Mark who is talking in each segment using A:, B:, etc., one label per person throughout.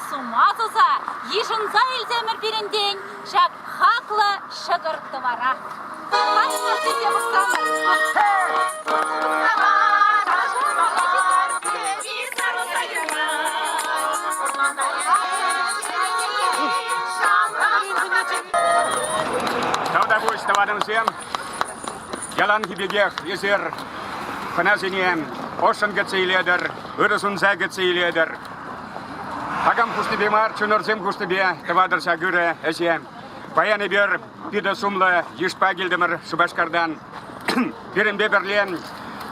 A: сумазуза, ежинза илземір берінден, шак хақлы шығыртты бара. Қайма сезе мұстамыр.
B: Тауда бұш тавадымызем, ялан кебегех езер, қыназінен, ошын гіцейледір, үрісінза гіцейледір. Агам кустыбе мар, чунорзем кустыбе, тавадырса гүрі әзем. Баяны бер, пида сумлы, ешпа келдімір Шубашкардан. Перімбе бірлен,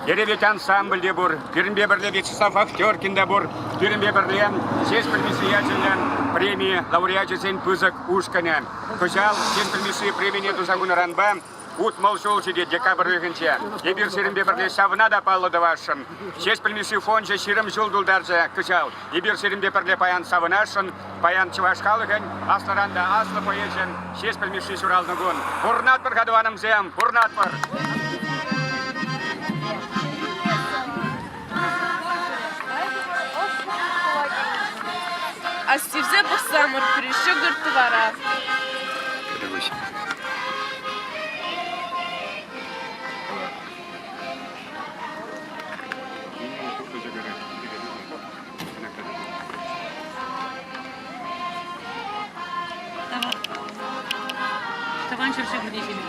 B: еревет ансамбльде бұр, перімбе бірле Вячеслав Автеркинде бұр, перімбе бірлен, сес білмесі ячылен премия лауреатчесен пызык ушканы. Көшал, сес білмесі премия дұзағынаранба, Утмал жолжиде декабрь өгінше. Ебір серімбе бірле савына да паллыды вашын. Сес білмесі фонжа шерім жолдулдаржа көшал. Ебір серімбе бірле паян савынашын, паян чывашқалығын, асларанда аслы поезін, сес білмесі сұралны күн. Бұрнат бір қадуаным зем, бұрнат бір.
C: Астивзе бұқсамыр, күреші күрті бара.
A: Таван шыршы күрдешені.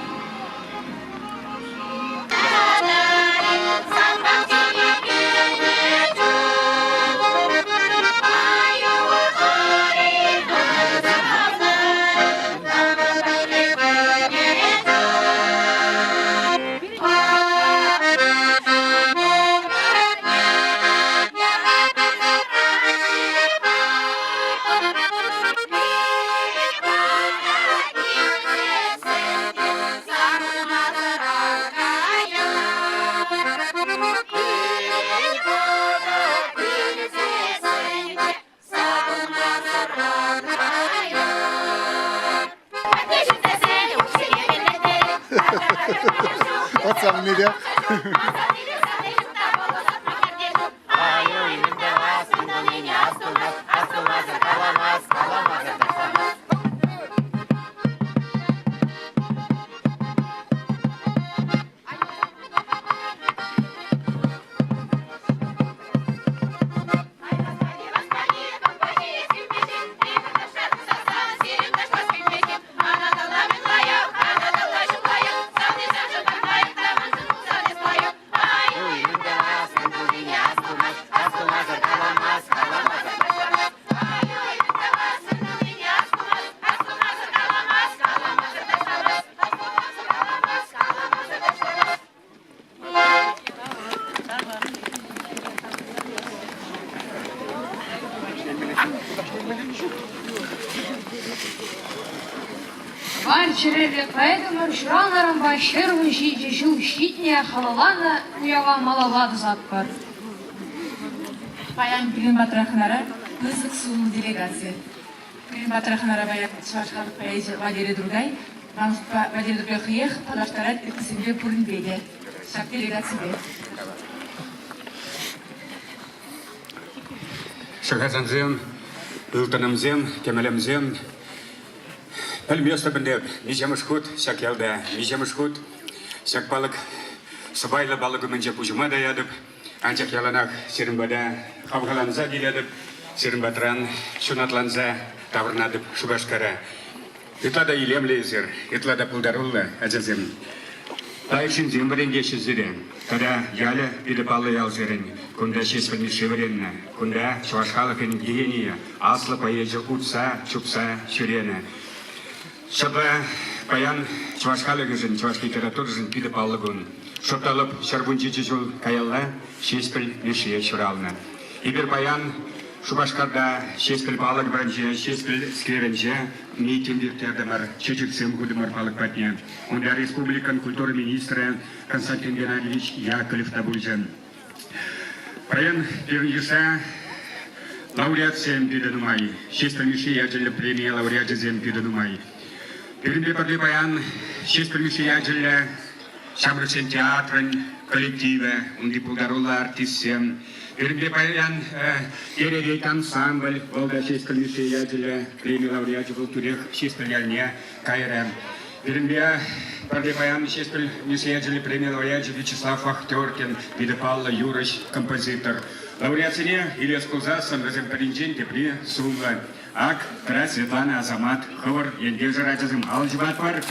D: What's up, Nida?
E: Ванчереле поэтому шуранарам башырвы жиджу щитне халалана уяла малавады затпар.
F: Паян Пилин Батрахнара, Пызык Сулу делегация. Пилин Батрахнара баяк Чашхалық поэзия Валерий Другай, Валерий Другай Хиех, Падаштарат Эксимбе Пуринбеде. Шак делегация.
B: Шахазанзем, Илтанамзем, Кемелемзем, Пәлместі білдеп, межеміш құт, сәк елді, межеміш құт, сәк балық, сыбайлы балығы мінже пұжыма даядып, анчақ яланақ серімбада қавғаланза деледіп, серімбатран шунатланза тавырнадып Шубашкара. Итлада илемлі езір, итлада пұлдарулы әзізім. Тайшын зембіренге шізірі, када ялы биді балы ялзірін, күнда шеспілі шевірені, күнда Шубашқалықын егения, аслы поезі ұтса, чупса, шүрені. Шаба паян Чувашқалы жын, Чуваш литератур жын пиді балығын. Шопталып шарбунчичі жыл каялла, шеспіл лешие шыралны. Ибір паян Шубашқарда шеспіл балық бірінже, шеспіл скерінже, мейтіндердімір, чечіксім күдімір балық бәтне. Онда республикан культуры министрі Константин Геннадьевич Яковлев табылжын. Паян первенжіса лауреат сен пиді нумай, шеспіл меші яжылы премия лауреат жезен пиді нумай. Перімбе бірлі баян, шеспілміші әжілі Şamrıçın teatrın kolektivi, undi puldarulla артистсем. Birinde bayan yererek ансамбль, волда шестил шеятеля, премия лауреата был турих шестилярне кайрам. Birinde bayan шестил шеятеля, премия лауреата Вячеслав Вахтеркин, вида Павла Юрыч, композитор. Лауреатине Ильяс Кузасан, разем паринжен, тепли сумла. Ак, кра Светлана Азамат, ховар, ендежа радизм алжбатвар.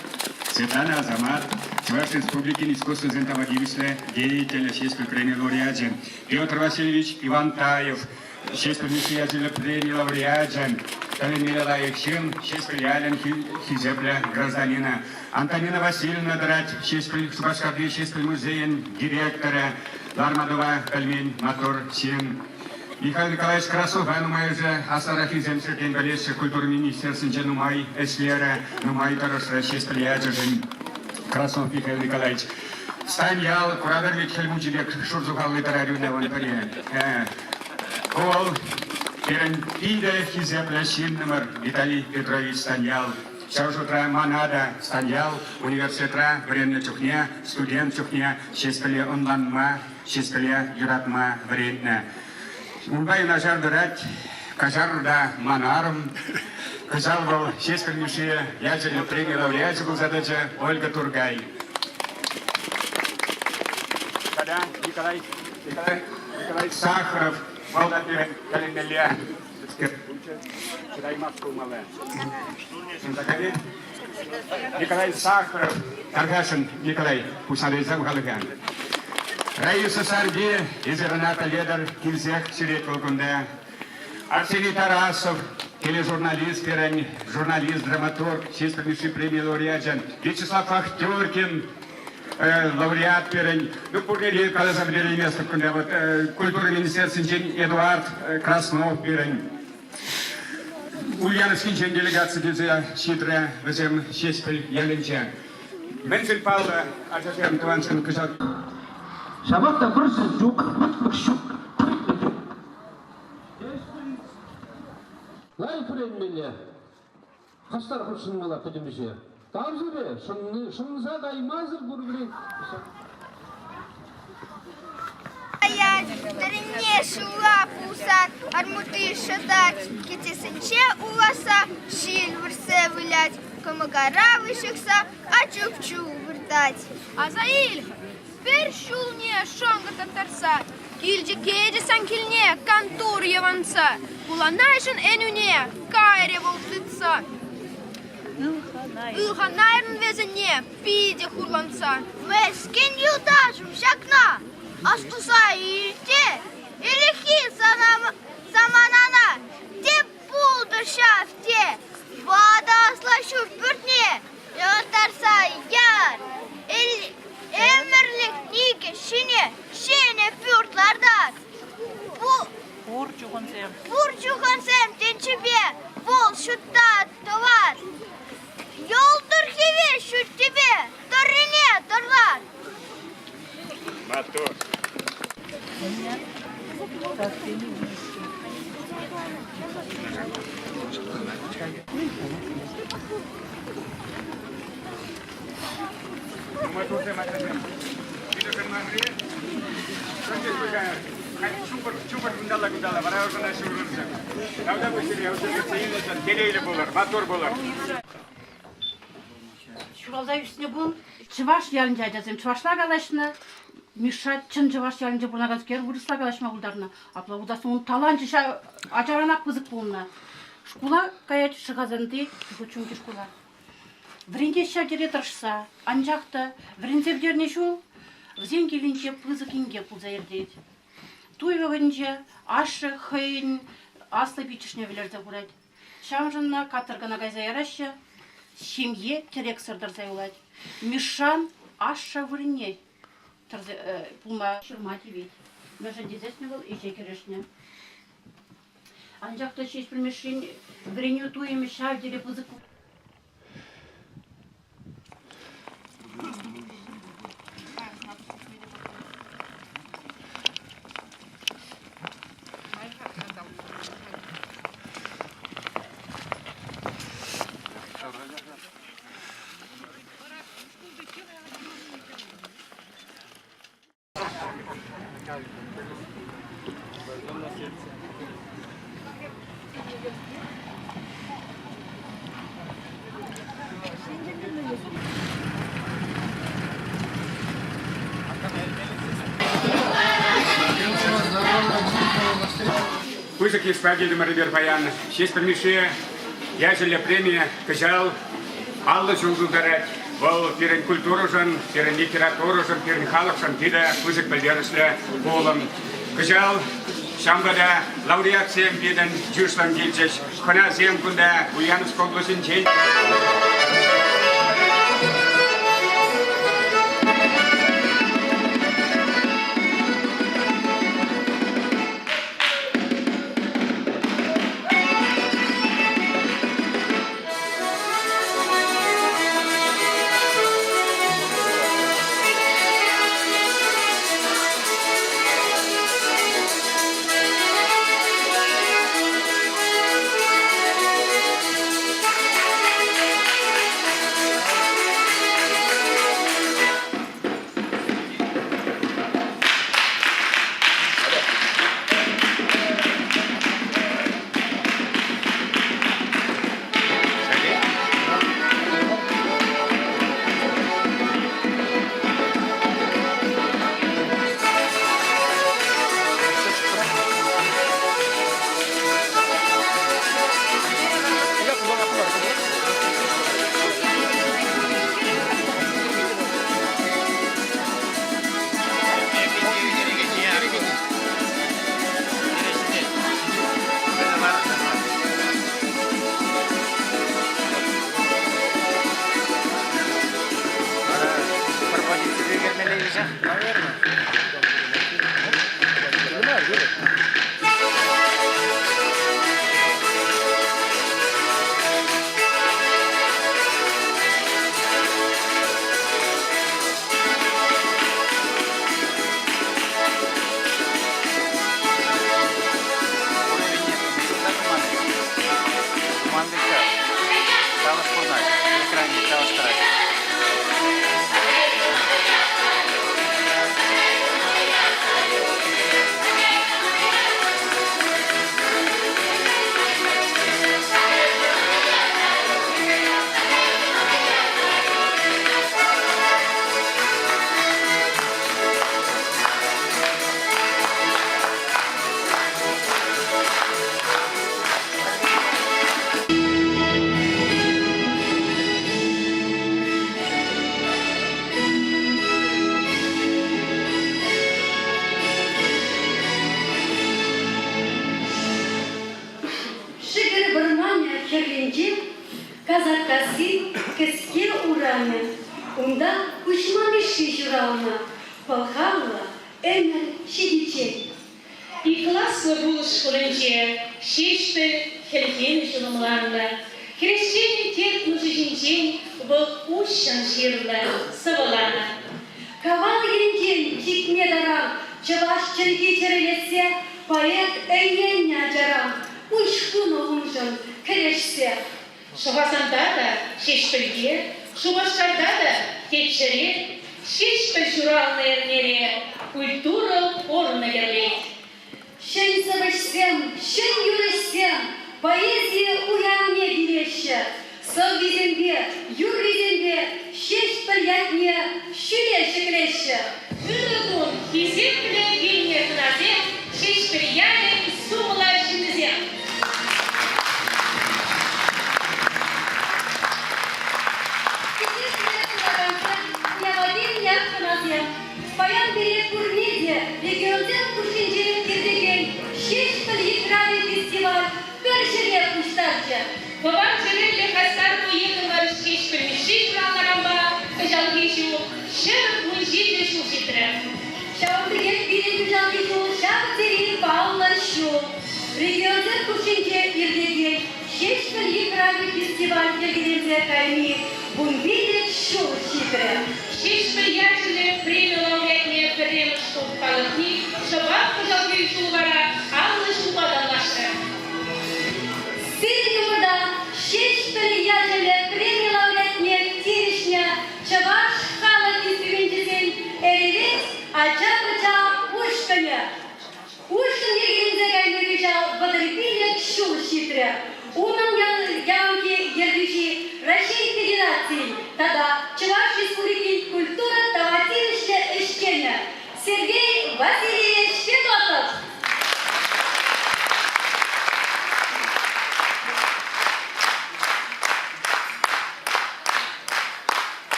B: Светлана Азамат, Чувашской Республики искусственно деятельности, деятеля шестил премии лауреата. Петр Васильевич Ивантаев, шестил миссиятеля премии лауреата. Калимира Лаевчин, шестил ялен хизепля гражданина. Антонина Васильевна Драть, шестил Шубашкарди, шестил музеен директора. Лармадова, Кальмин, Мотор, 7. Михаил Николаевич Красов, Нумай же, Асарафи Земсеркен, Галеши, культурный министр, Синча Нумай, Эслера, Нумай, Тароша, Шестильяджин, Красов Михаил Николаевич. Станьял, Курадор Хельмучебек, Шурзухал, Литерарию Неванпаре. Кол, Керенпида, Хизепля, Шиннамар, Виталий Петрович Станьял. Шаушутра Манада, Станьял, университетра, Вренна Чухня, студент Чухня, Шестиле онланма, Шестиле юратма, Вренна. Мумбай нажар дырать, Кажарда Манаром, Казалвал, Шестильнейшие, ядерную премию лауреата был задача Ольга Тургай. Николай Сахаров, Владимир Калинеля. Николай Сахаров, Каргашин Николай, Пусадайзам Галыган. Раиса Сарби, Изерната Ледер, Кильзех, Сирет Волгунда. Арсений Тарасов, тележурналист, журналист, драматург, шестилетний премии лауреат. Вячеслав Вахтеркин, лауреат Перень. Ну, пурнери, когда забрали место, культурный министерство Эдуард Краснов Перень. Ульяновский делегация Дюзя Щитря, Вазем Шестель Яленча. Менфель Павла, Ажазем Туаншин Кышат.
G: Шабатта просто жук, шук. Лай френмеле. Хастар хуршын мала кыдымыше. Тавзыре, шынза даймазыр бурбрин.
H: Трине шула пусан, армуты шатать, китисенче уласа, шиль вырсе вылять, камагара вышекса, а чукчу выртать.
C: Азаиль, бер шулне шонга татарса, кильджи кеди санкильне, кантур яванса, уланайшын энюне, кайре волтыца. Илханайрын везене, пиде хурланса.
H: Вескин юдажым шакна, астуса ирте, илихи заманана, те пулды шафте, вада слашу пürtне, йотарса яр, эмерлик нике шине пürtlardan. Бурчугансем тенчебе, вол шутта товар. Yoldur gibi şu tibi, törüne durlar.
B: Мотор.
A: Şurada üstüne bu çıvaş yarınca edeceğim. Çıvaşlar galaşını Мишат чын жаваш ялынча бурна газкер бурысла галашма булдарна. Апла удасы он таланчы ачаранак пызык булна. Школа каять шыгазанды учунки школа. Вренде шагере тырышса, анжакта врензе вдерне шул, взен келинче пызык инге пулза ердейт. Туйва вренже ашы хейн аслы бичишне велерде бурать. Шамжынна катыргана гайза яраща, семье терек сырдырза юлать. Мишан аша врене. Пулма шырмати ведь. Межа дезесне был и чекерешне. Анжакта шесть примешин вреню туем шавдере пузыку.
B: Пызык исправили Марибер Баян. Шесть примеши, я же премия, кажал, аллы жолду дарать. Ол пирен культуру жан, пирен литературу жан, пирен халық жан, пида пызык білдерішлі болым. Кажал, шамбада лауреат сем пиден жүршлан келчеш. Хана сем күнда Ульяновск облысын чей.
I: Казакасы кеске ураны, унда учмамеши журална, полхавла эмер шидиче.
E: И классно было школенче, шешты хельген журналарна, крещение тех мужчин был ущан жирла, савалана.
I: Кавал еринген тикме дарам, чаваш черги черелесе, поэт эйення жарам, учкуно унжан керешсе.
E: Шугасандада шештілге, шубашкардада текшере, шешті журалны ернере, культура орны ерлейт.
I: Шен сабышсем, шен юрышсем, поэзия уяне билеші. Сау визембе, юр визембе, шеш пілятне, шүле шекілеші.
E: Үдігун, хизепле генер кыназе, шештірияне сумыла жіндізем.
I: Баян берет курнеде, регионден кушинчелек кердеген, шеш піл екраны фестиваль, бір жерге куштарчы.
E: Бабам жерелі қастар көйені бар шеш пілмеші жұраларамба, күжал кешу, шырық мұнжеде шу жетірі.
I: Шауынды ет берет күжал кешу, шағы терейін бауылар шу. Регионден кушинче ердеген, шеш піл екраны фестиваль кергенде кайми, бұн берет шу жетірі.
E: Шешті ячілі премия лауреатне пірремі штук қалықни, шабақ күжал кешу бара, аллы шубадан лашты.
I: Сыр юмырда шеш пілі ячілі премия лауреатне тиришня, чаваш халық инструментізен әрелес ача-бача ұшқыны.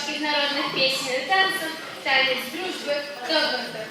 E: чувашских народных песен и танцев «Танец дружбы» Догмата.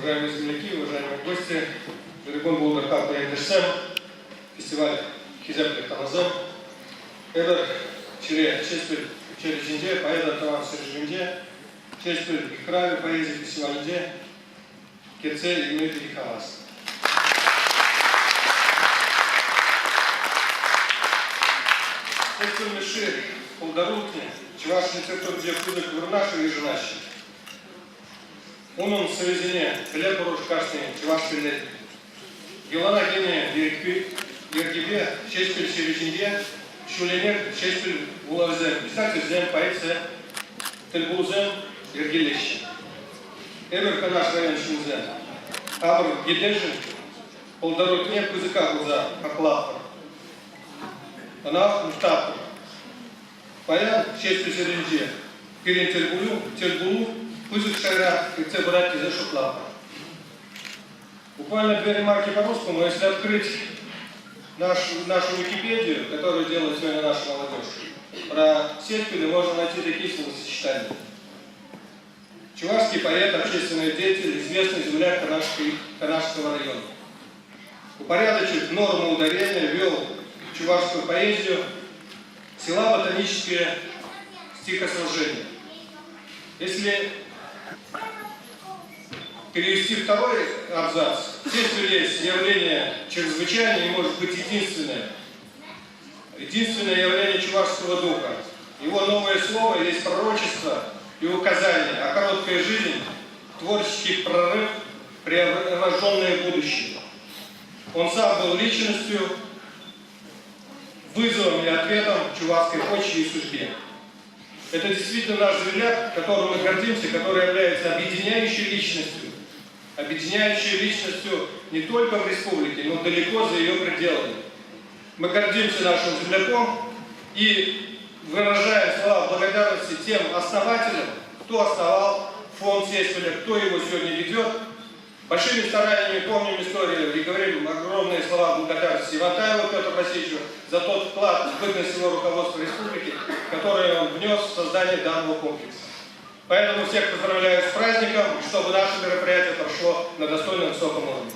J: Уважаемые земляки, уважаемые гости, Дорогой Булгархат Эндерсем, фестиваль Хизеп Тамазем, это через Жинде, поэда Таван Жинде, через Краю поэзии фестивале Керцель и Дмитрий Хамас. Фестиваль Миши, Полдорутни, Чувашный центр, где вкусок Вурнаши и Женаши. Onun sözüne bile poruşkarsın Çuvaşpil'de. Yılana gene yergibe şeşpil şeviçinde şulener şeşpil bulavzem. Bisak zem paitse telbulzem yergileşi. Ever kanаш район шумзем. Абр гидежин полдоротне кузыка глаза оклапа. Она муштапа. Паян шеşpil şeviçinde. Перен телбулу Пузык шайра, и це братья за шутлапа. Буквально две ремарки по-русскому. Если открыть нашу Википедию, которую делает сегодня наша молодежь, про Сельпины можно найти такие словосочетания. Чувашский поэт, общественный деятель, известный земляк Канашского района. Упорядочив норму ударения, ввел чувашскую поэзию, села ботанические стихосложения. Если перевести второй абзац, здесь есть явление чрезвычайное и может быть единственное явление чувашского духа. Его новое слово есть пророчество и указание, а короткая жизнь – творческий прорыв, преображенное будущее. Он сам был личностью, вызовом и ответом чувашской почве и судьбе. Это действительно наш земляк, которым мы гордимся, который является объединяющей личностью не только в республике, но далеко за ее пределами. Мы гордимся нашим земляком и выражаем слова благодарности тем основателям, кто основал фонд Сеспеля, кто его сегодня ведет. Большими стараниями помним историю и говорим огромные слова благодарности Ивантаеву Петру Васильевичу за тот вклад в бытность его руководства республики, который он внес в создание данного комплекса. Поэтому всех поздравляю с праздником, чтобы наше мероприятие прошло на достойном высоком уровне.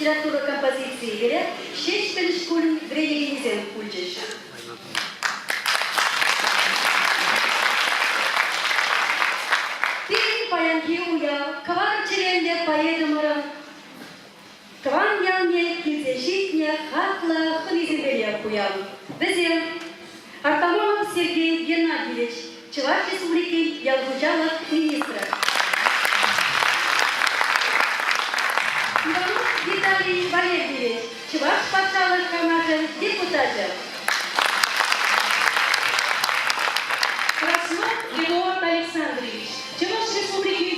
I: литература композициялері Шешпіл школын бірегейінізен үлчіш. Пирин паянки уя, квар черенде поедумарам, кван ялне килзешитне хакла хынизембелер куям. Везем Артамонов Сергей Геннадьевич, Чуваш Республики Ялгужалов министра. Виталий Валерьевич, Чуваш Патшалых Камажин, депутат. Краснов Егор Александрович, Чуваш Республики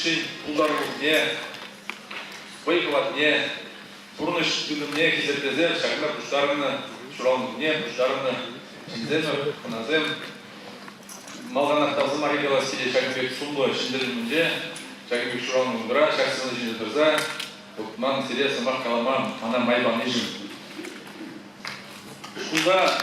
K: Шешин, Улдару не, Байкалат не, Бурныш не, Кизертезем, Шагна Пуштарына, Шуран не, Пуштарына, Шинзем, Ханазем, Малганат Тазыма Хигала Сиде Шагнабек Сумло, Шиндеринже, Шагнабек Шуран Ундра, Шагсына Шиндерза, Ман Сиде Самах Каламам, Ана Майбан Нижин. Шуда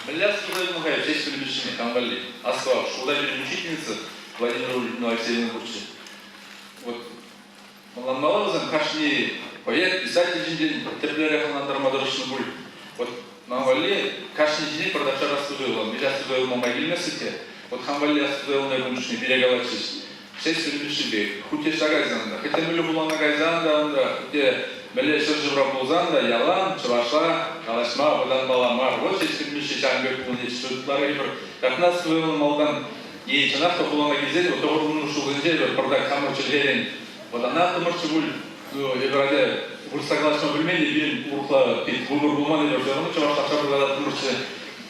K: Милляс Шуда Мухаев, честь Лебешины, Камбали, Асфал, Шуда учительница Владимира Алексеевна Курчи. Вот, Маланмалазан, Кашни, поэт, писатель Жиндин, Теплеря Ханандармадарышны Буль. Вот, Мамвали, Кашни Жиндин продавча Растудуэлла, Миля Студуэлла Мамагильмесыке, вот Хамвали Астудуэлла Найбуншни, Берегалачиш. Честь Лебешины, Хуте Шагайзанда, хотя мы любулана Гайзанда, где Меле Шержевра Булзанда, Ялан, Чаваша, Калашма, Водан Баламар. Вот честь Лебешины, Шангбек Пулнич, Шутлары, как нас Студуэлла Малдан. И чанах то хулана гизель, вот того руну шулынжель, продак хамыр чергерен. Вот она то может чугуль, ебраде, гуль согласно бульмени, бин урхла пить выбор булманы, но чаваш тахша бригада мурче.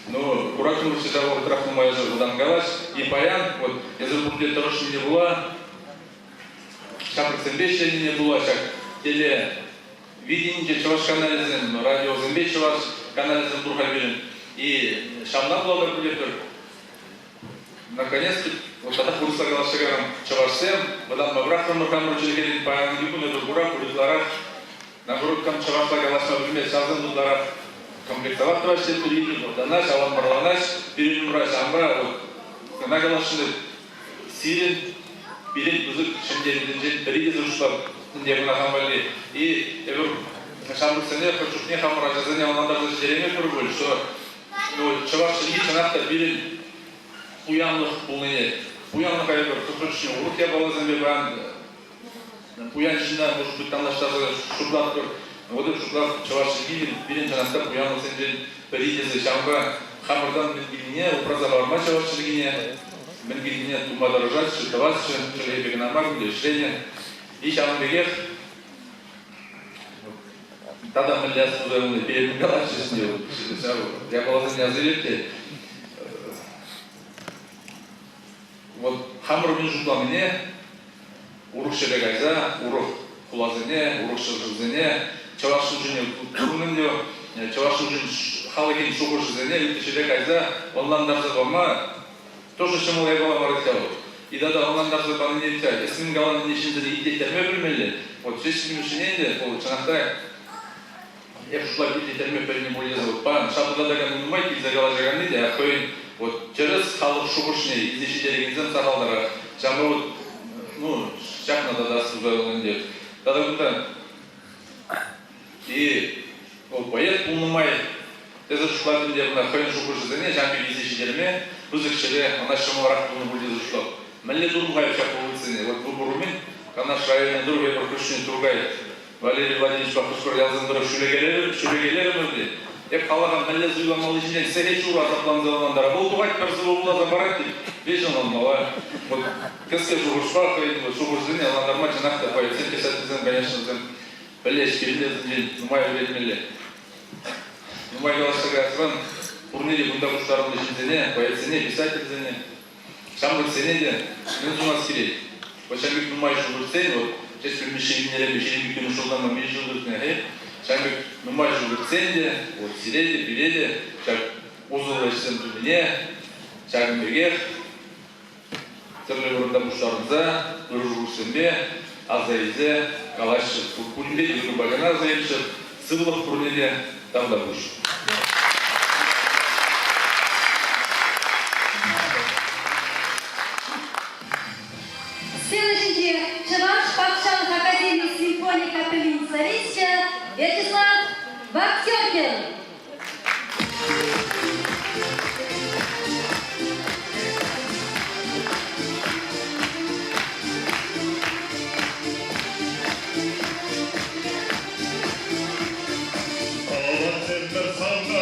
K: Ну, курак мурче того трахну моя же водан галаш. И паян, вот, езер бурде торошни не была, шаприк зембеща не была, шак теле видение чаваш канализм, радио зембещ чаваш канализм бурхабилин. И шамна была как будет наконец-то, вот тогда курса Галашагарам Чавашсем, водан Мабрахам Муркам Ручелгерин, Паянгипу, Недургура, Курисларах, Нагурукам Чавашла Галашма Бюме, Сазан Дударах, комплектовать Тваште Турин, вот она, Шаван Марланаш, Перенумра Шамбра, вот на Галашины Сирин, Билин, Бузык, Шендерин, Периди Зушлав, Ndevna Хамбали, и я говорю, Шамбр Сене, хочу не Хамбра, Жазаня, он надо за Жеремия Тургуль, что Чаваши Ичанахта Билин, Уянлых полные. Уянлых айбер, кусочный урок я был замебан. Уянчина, может быть, там нашла шурлатор. Вот этот шурлат Чаваши Гилин, Билин Чанастар, Уянлых Сенджин, Перидезы, Шамба, Хамардан Бенгилине, Упразаварма Чаваши Гине, Бенгилине, Тумадарожат, Шитавас, Шелебегнамар, Лешлене, и Шамбегех. Тогда мы для студентов перебегали, я был за меня заветки. Вот хамыр мен жуламыне, урух шерегайза, урух кулазыне, урух шыржызыне, чавашын жүне турнынде, чавашын жүн халыген шуғыржызыне, үті шерегайза, онландарзы бама, тоже шымыл ебала марытяу. И да онландарзы баны не бітя, есінің галаны нешінде идетерме білмелі. Вот шешінің үшіненде, ол чанақта, еп шулап идетерме періне болезі, пан, шабыдадаган ұнмай, килза гала жаганды де, ақойын, вот через халық шуғышны издешедерегензен сағалдарға жаңа вот, ну, шақ надо да сузайлығын деп. Тада күнді, и ол поэт ұнымай, тезі шуқлардың деп, қойын шуғышызыне, жаңбек издешедерме, бұзықшеде, ана шымарақ бұны бұлдезі шуқлап. Мәлі дұрмғай шақ болғытсыне, вот бұл бұрумен, қанаш районен дұрғай бір күшіне тұрғай, Валерий Владимирович Бақышқыр ялзындырып шүлегелері мүрде. Еп қалаған мәлі зүйламалы жинен сәре шуға атапланзаландары. Бұл туғайт бір зұлы бұлаза барат деп, бешін олмала. Вот, кіске шуғышқа қойды, шуғышызын яландарма жинақта қойды. Сен кесәтізін, конечно, білеш керілезін, нұмай өлетмелі. Нұмай қалашығы асыран, ұрнеде бұнда құштарымды жинзене, поэтсене, писательзене, шамбырсене де, мен зұнас керек. Шамбек нұмай шуғырсен, вот, честь примешевинелер, бешеребекені шулданма мен жылдыртыне, Шамбек нумай жугыртсен де, вот сиреде, биледе, шак узылышсен түбіне, шагын бегер, түрлі бұрында бұштарымыза, бір жугырсенбе, азайзе, калашшы, күркүнбе, екі багана азайымшы, сывылық күрнеде, там да бұш.
I: Следующий Чаваш Патшалых Академии симфонии капеллин Царища Вячеслав Вахтеркин.
L: Алла сендер саңға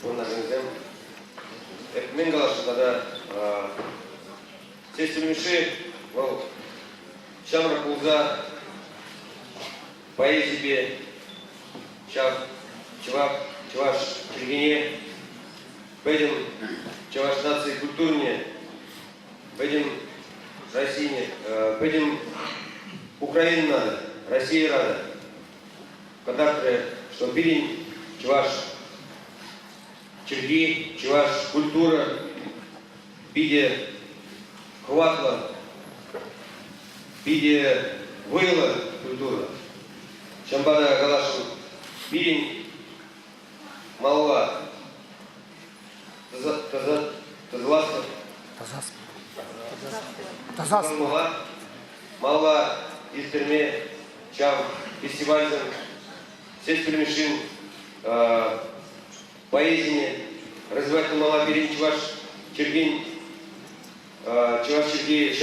L: Бурнагензем. Мен галашында да сестримиши, ол шамра пулза, поэзии, чуваш чергине, пойдем чуваш нации культурнее, пойдем России, пойдем Украине надо, России рада. Когда что пилень чуваш черги, чуваш культура, биде хватла, биде выла культура. Шамбада галашин пилень малва, тазласка, малва из терме, чам фестивальным, сеть перемешин, поэзии, развивать мала пилень чуваш чергин, чуваш черги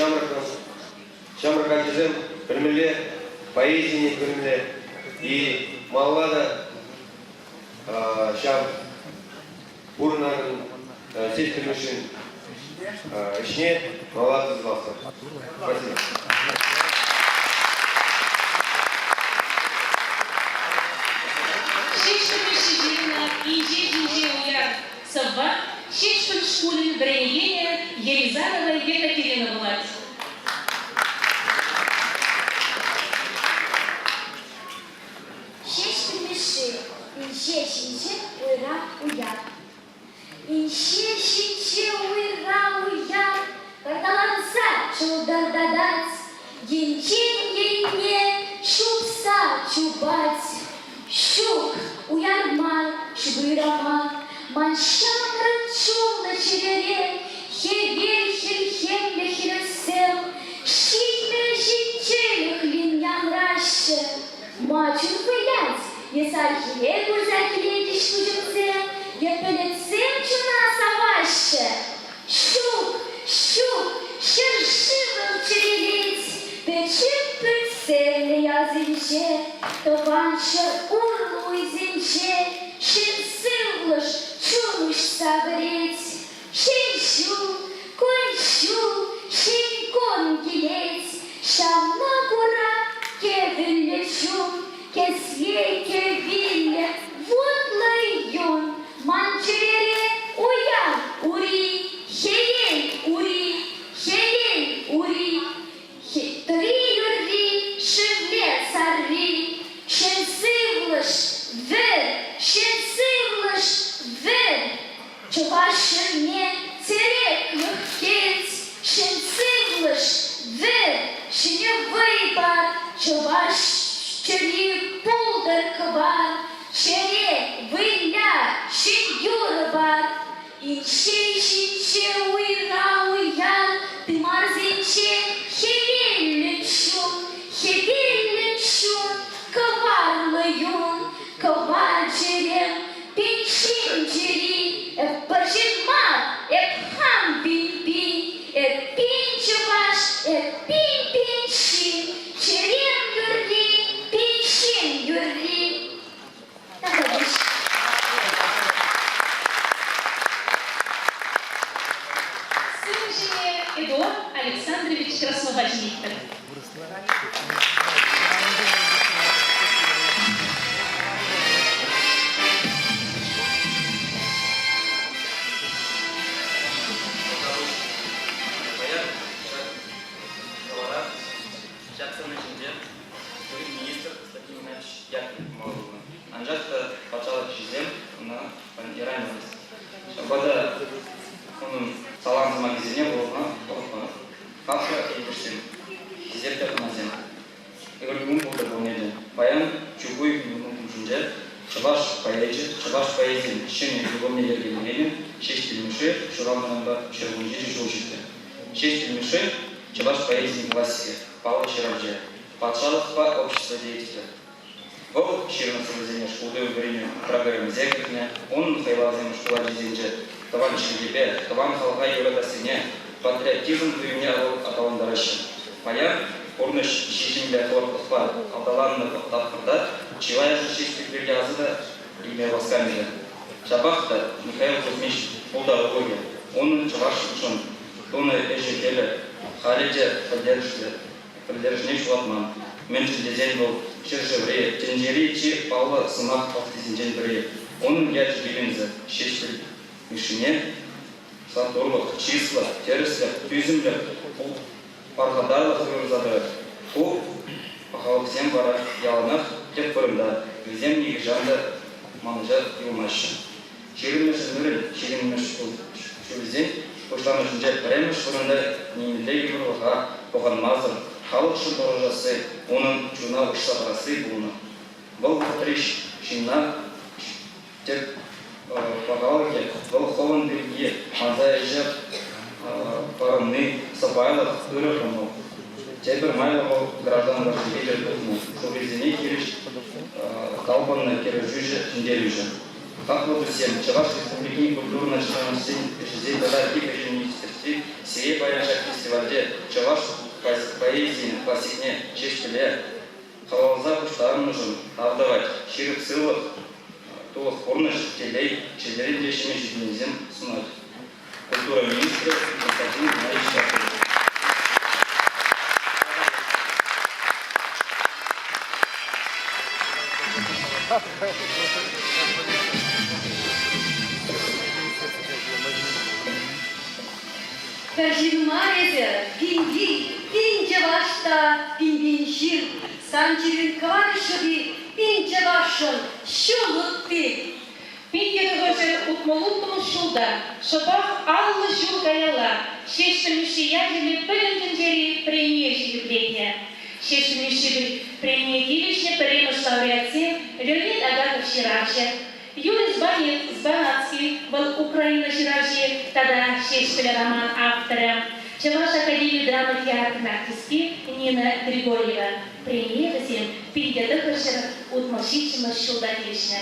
L: шамрака чизем, пермеле, поэзии пермеле, и малвада шам бурнагын сеть перемешин, ишне малвада зласа. Спасибо.
E: Сова, Щечкин Шкулин, Бронегения, Елизарова Екатерина Влад.
H: Щечкин Миши, Инще Шинче, Уйра Уяр. Инще Шинче, Уйра Уяр, Карталанса, Чудар Дадать, Гинчин Гинне, Шупса, Чубать, Щук, Уярман, Шубыраман, Маншан рычул на черере, хевель хельхем лехересем, шитмер житчель хлиньян раше. Мачун пылять, есархиле гурзакилетиш кужумсем, епелецем чуна саваше. Щук, шершивым черелить, печим пыцеле язынче, тованшер урлу изинче, шинсывлыш, чумыш сабреть, шиншу, коншу, шинкон гилеть, шамна гура, кевилле чум, кесье кевилле, вот лайон, манчере, уян, ури, хеель, ури, три юри, шевле, цари, шинсывлыш, вер, чувашине, терек легкеть, шинсывлыш, вер, шине выбор, чуваш, чери пулдер кабар, чере, выля, шин юрбар, инче, шинче, уйра, уяр, ты марзинче, хевель лечун, ковар лаюн, ковар черем, пинчин чери, пажимар, хам бин-бин, пин чуваш, пин пинчин, черем юрли, пинчин юрли.
E: Следующий Эдуард Александрович Красновозников.
M: Анжатта патшалық жезем, ұна иранымыз. Бада оның саламызыма кезене болуға, қалқа елдерсен, жезерді қынасен. Егердің болды бұл неді. Баян чугуй күнінің күншінде, чываш поэзин, шене любом нелерген нелен, шеш тілміші, шурамынында шерғын жері жол жетті. Шеш тілміші, чываш поэзин классики, Павла Черавже, патшалық па общество деятеля. Бұл шернасымызене шкулды өбіріне программы зәкіріне, оның қайлазын шкула жезенже, таван шеңгебе, таван қалға еурадасыне, патриотизм дүйіне аталындары үшін. Баян, орныш шешімді қорқықпа, алдаланны тапқырда, чилайжы шештікберге азы да име басқамеді. Шабахта Михаил Кузьмич Полдавоги. Он чуваш учен. Он ежегодно Халидя поддержный шулатман. Меньше дизель был Чержевре, Тенджери, Чи, Павла, Сымах, Павтизинджен Бре. Он яд живенза, Шештель, Мишине, Сатурлах, Числа, Тересля, Тюземля, Пархадарлах, Юрзадра. О, Пахалок всем бара, Яланах, Тек Парымда, Веземни, Жанда, Манжа, Юмаша. Шеринмеш Нурин, Шеринмеш Шурзин, Пуштамеш Нджет Премеш, Фуранда, Нимилей Юрваха, Похан Мазар, Халық шұлдыржасы, оның жуна ұшсағырасы бұлыны. Бұл құтырыш шынна тек бағалығы, бұл қолын бірге, мазай жеп, парымны, сабайлық, үріқымы. Тепір майлығы граждан варшыге жердіқымы. Шубезіне керіш, қалпанны кережүжі, жінделюжі. Как вот всем, Чуваш республики культурно жителей тогда и министерстве, сие баяшак фестивале, Чуваш поэзии, классикне, чештеле, халалза куштарын нужен, авдавать, ширик сылых, то спорныш, телей, чедерин дешеме жителензем сунать. Культура министра, Константин Наищаков.
I: Кожинмарeze, пинги, пинче вашта, пингиншин, санчевин кваршуби, пинче вашын, шулутпи.
E: Пинге дөгөжер утмолуттуму шулда, шобах аллы жул гаяла, шештіміші ядерлі білімдің жері премьер жігіплетне. Шештіміші премьер дилишне перемыш лауреатсе Леонид Агатов Ширажев. Юрий Збанацкий был Украина Ширажи, тогда шештель роман автора. Чуваш Академии драмы театрной артистки Нина Григорьева. Премьер всем Пинге дөгөжер утмолшичима шулда дилишне.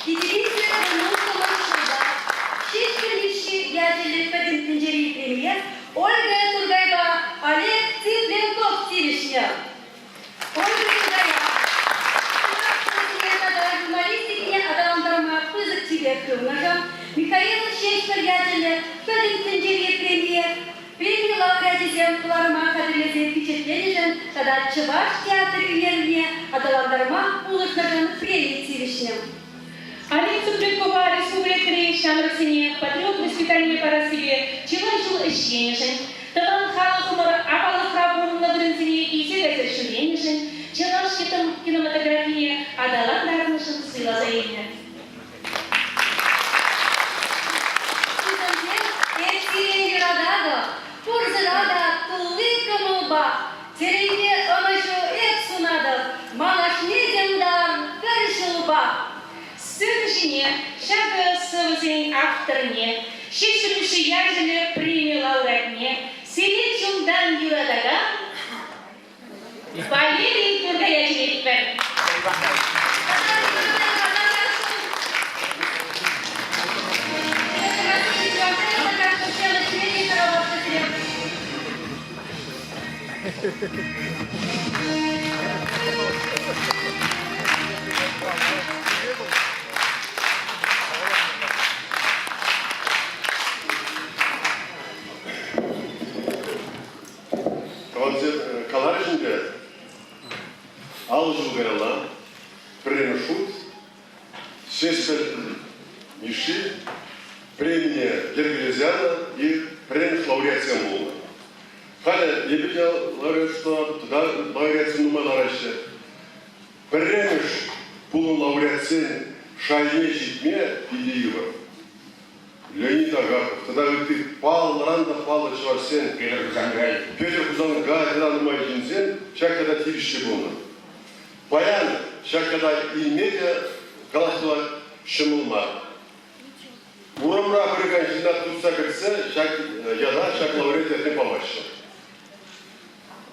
I: Единица Ранусова шуда. Шештіміші ядерлі білімдің жері премьер Ольга Тургаева, Олег Цыпленков дилишне. Ольга Тургаева. Михаил Шештер ядерлі білімдің жері премьер. Премия лауреатизем куларыма кадрлезе впечатленежен, тогда Чуваш театр үйлеріне адаландарма улыштырын премия тиришнем.
E: Олег Цыпленкова республиканың шамрыксыне патриот воспитания пара себе, чего жыл ищенежен, талант халық умыр апалық рабонына бірінзіне изегазы шүренежен, чего шкетім кинематография адаландарнышын сыйла заедіне.
I: Eskilenge radada, purzırada tıllı kımılba, terenge anaşı et sunadı, malaş nedenden karışılba.
E: Следующее, шага совсем авторне, шештіміші ядерлі премия лауреатне, селекциумдан юрадага, Валерий Тургаячевич.
N: Kalar içinde alıcı verilen премия Шештель Миши, премия Гергелезиана и премия лауреатсем болды. Халя, ебеде лауреатство, туда лауреатсем нумалараща. Премия бұл лауреатсен шайне жетме идеева. Леонид Агапов, тогда ты пал, ранда пал, чварсен. Петр Кузангай, когда нумай жинсен, чак когда тирище болды. Баян, чак когда и медиа, калашла шымылма. Урамра бірген жинат tutsa кірсе, яда шак лауреат етіне помашшы.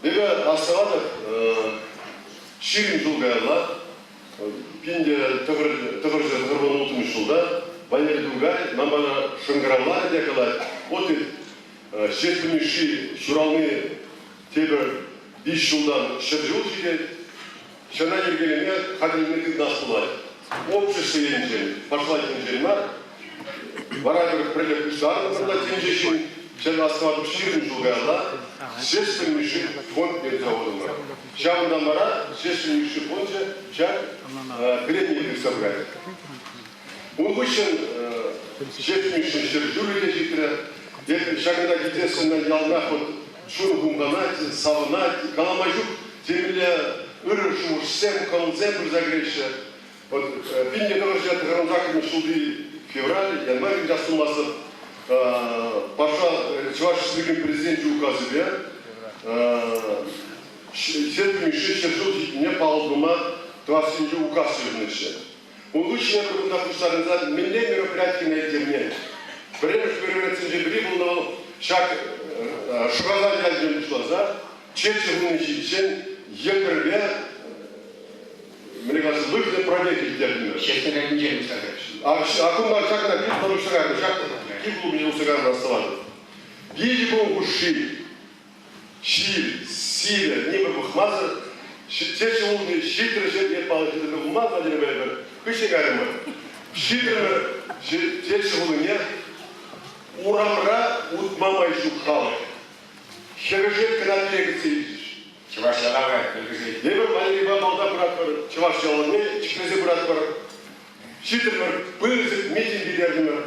N: Деге Асаватов ширин жылғайла, пинде тұғыржы ғырбан ұлтын жылда, Валерий Тургай, нам бана шыңғыралар декалай, отын шештіміші шуралны тебір 5 жылдан шыр жыл жидет, шына ергеліне қаділіне кіг насылай. общество енжен, пошла енженмар, варайбыр прилеп ұштарымызда тенжешін, және асқабатып ширін жылғайла, шеш білмеші фонд бен заводымыр. Шағында мара, шеш білмеші фонд же, шақ премиялық собрайды. Он үшін шеш білмеші шыр жүріде жекірі, шағында кетесінен ялнақ шур гумганать, савнать, каламажук, земля ырышу, всем колонцем загреща. Вот пинья говорят, гранзаками шулди февраль, январь, где суммасы паша чувашский президент указывая, сетми шешел не палдума, твасинджи указывает. Он лучше не было написано, мне мероприятие на земле. Время прибыл шаг шугаза geldiğini düşünürse, çeşitli için yıldırıya münegasızlıkla proje geldiğini.
B: Şeftelerin gelmiş arkadaşlar.
N: Akımlar şakına bir soru çıkardı, kim bulmuyor bu çıkardı rastladı. Bir bu uşi, şiir, sile, niye bu hmazır, çeşitli olduğu şiir şey yapmalı ki de bulmaz mı diye böyle kışın gayrı mı? Şiir çeşitli olduğu ne? Урамра утмамай жухал. Шережет канале гцеиш.
B: Чувашьялага, кыргызы.
N: Дебе малиба малда брат бар. Чувашьяланы чикрезе брат бар. Шитер пырзык митинг бидердимер.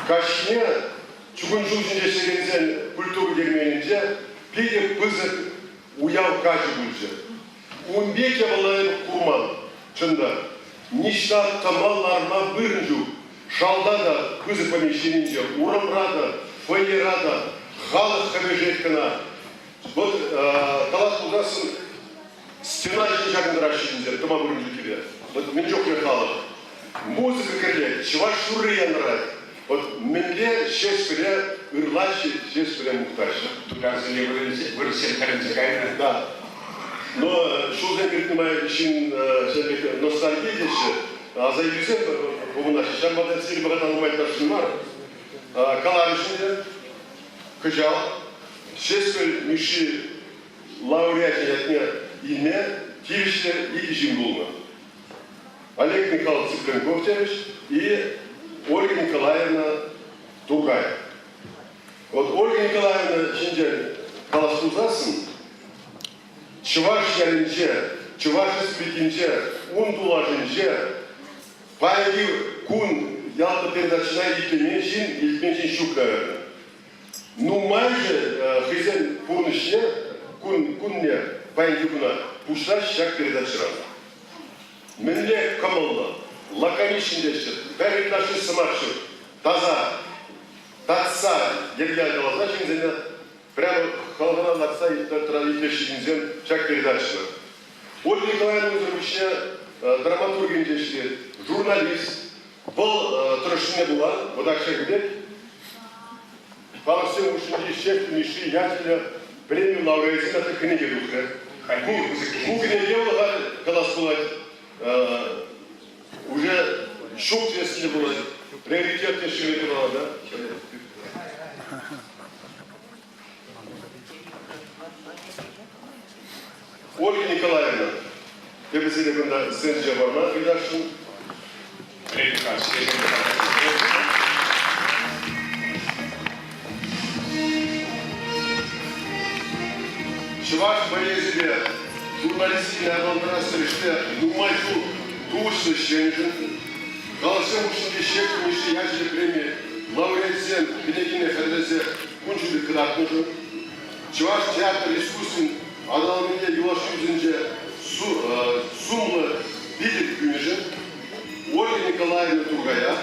N: Кашне чугун жужун жешегенсен культуру дегенинче биде пызык уяв качы булчы. Унбеке балайы курман. Чында. Ништа тамалларма бырынжу. Шалдада, кызы помещенінде, урамрада, фойерада, халық қабежеткіна. Вот талас бұлдасын стена үшін жағындыра шетіндер, тұма бұрын жүкеде. Вот мен жоқ не халық. Музыка кірле, чуваш шуры янырай. Вот менде шеш піле ырлаши, шеш піле мұқташы.
B: Тудазыне вырысен қарынсы кайны.
N: Да. Но шул замертнимая үшін ностальгия деші. За yüzden bu naşı şambadan seni bakan almayı taşınlar. Kalar içinde kıcal, şespel mişi laureatı yatmaya ine, tivişte ilişim bulma. Олег Николаевич Цыпленков и Ольга Николаевна Тургай. Вот Ольга Николаевна şimdi kalasuzasın, Çuvaş yarınca, Çuvaş ispikince, Undulajınca, Пойди кун ялта передачина илтменшин шукары. Ну майже хызен пурнышне кунне пойди куна пуштар шак передачира. Менде камалла, лаконичндеші, бәрі нашы сымақшы, таза, татса, елге айдалаза жинзене, прямо халғана лакса итлешігінзен шак передачина. Ольга Николаевна Зурбичне драматургин деші, журналист, бұл тұрышыне бұла, бұдақ шәкідек, Паласен ушынды шеф миши ятеля премию лауреатин аты книги духры. Бұл книге бұлға қалас бұлай, уже шок тесіне бұлай, приоритетне шыветі бұла, да? Ольга Николаевна, Hepsiyle bunda sizce varma gidersin. Чуваш болезни, журналистики на среща, думаю, точно щенжен. Галасен ушинге шек миши яжили премии, лауреатсен княгиня Федезе кунчуды кыдатмыжы. Чуваш театр искусствен, адамыне юлашу yüzünce сумлы видит күнежі, Ольга Николаевна Тургая,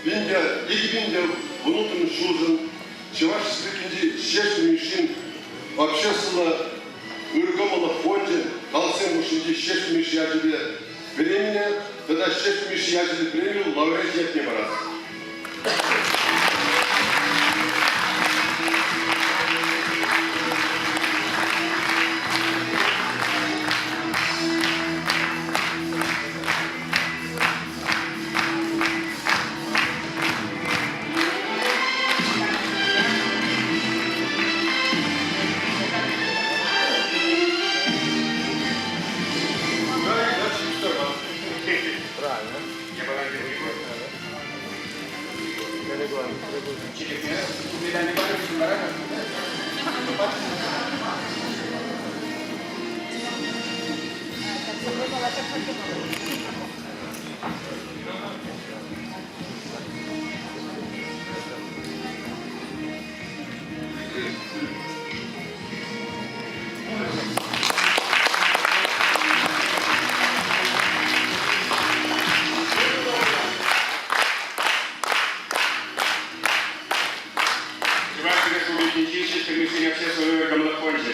N: iki binde внутренний шужен, Чувашский шешмишин, общественно ыргомало фонде, Галасен ушинге шешмиши яжили времени, тогда шешмиши яжили премию, лауреат нет не барат.
D: Правильно.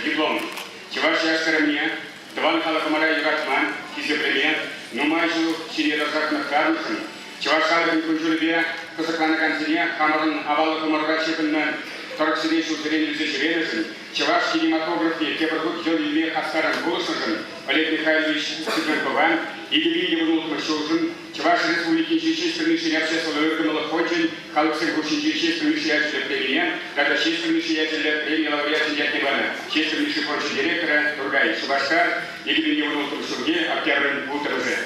B: Диплом. Чувашия Аскарамне, Таван Халакамара Юратман, Кизепремия, Нумайшу, Синьера Закнахарнхан, Чувашалин Кунжулбия, Косакана Канцения, Хамаран Авала Камарачевна, Торксидейшу Зрению Зачеренежин, Чуваш кинематографии, Кебрагут Йолиле Хаскаран Голосажин, Олег Михайлович Сидоркован, Игелин Евнул Чуваш Республики Чеченского общественного Малоходин, Халксер Гушин Чеченского премия, когда Чеченского премия лауреата Дятнебана, Чеченского директора Тургай Чувашкар, Игелин Евнул Турсурге, Октябрь Бутарже.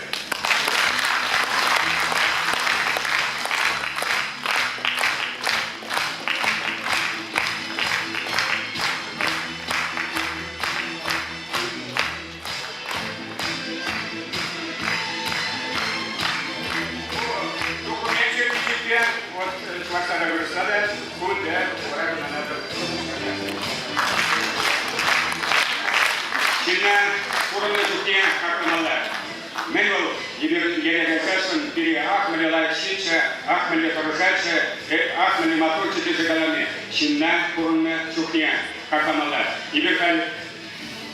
B: Ахмали Матурчи Тезагалами, Чинна, Курна, Чухня, Хакамала. Иберхан,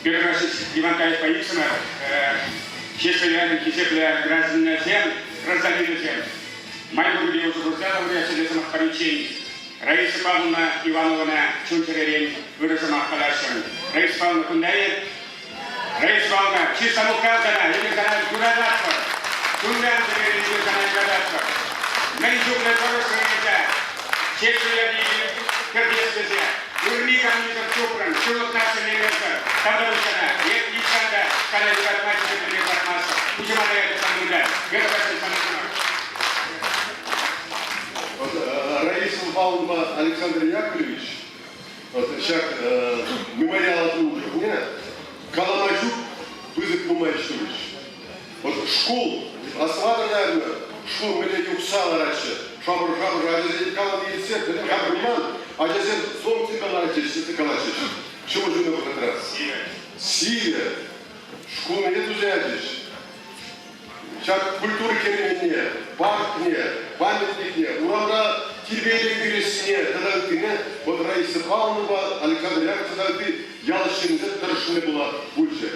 B: Берегашич Ивантаев Паниксона, Честная Кизепля, гражданина Зем, гражданина Зем. Майбур Биосу Бурзалов, я себе самых поручений. Раиса Павловна Ивановна Чунчерерень, выражена Халашан. Раиса Павловна Кундае, Раиса Павловна, чисто указана, или канал Гурадатва. Кундан Зерерень, или канал Гурадатва. Меньшугля Торосовича, Чешуя Дижи, Киргизия, Урмика Митер Чупран, Чулукнаса Лемерка, Табарушана, Ишанда, Канализат Мачи, Лемерка Маса, Учимана Самуда, Гербасин Самуда.
N: Раиса Павловна Александр Яковлевич, сейчас мемориал дружбы, Каламачук, Бызык Мумайчевич. Вот школ, основательно, школ меня юксала раньше, шабр, ажазет калан елсет, кабрман, ажазет зон цикалачиш, цикалачиш. Чего же на этот раз? Сия. Школ меня тузядиш. Сейчас культуры кеременне, парк не, памятник не, урана тербейлек бересіне, тогда ты не, вот Раиса Павловна, Александр Яковлевич, тогда ты ялышымды тырышыны была больше.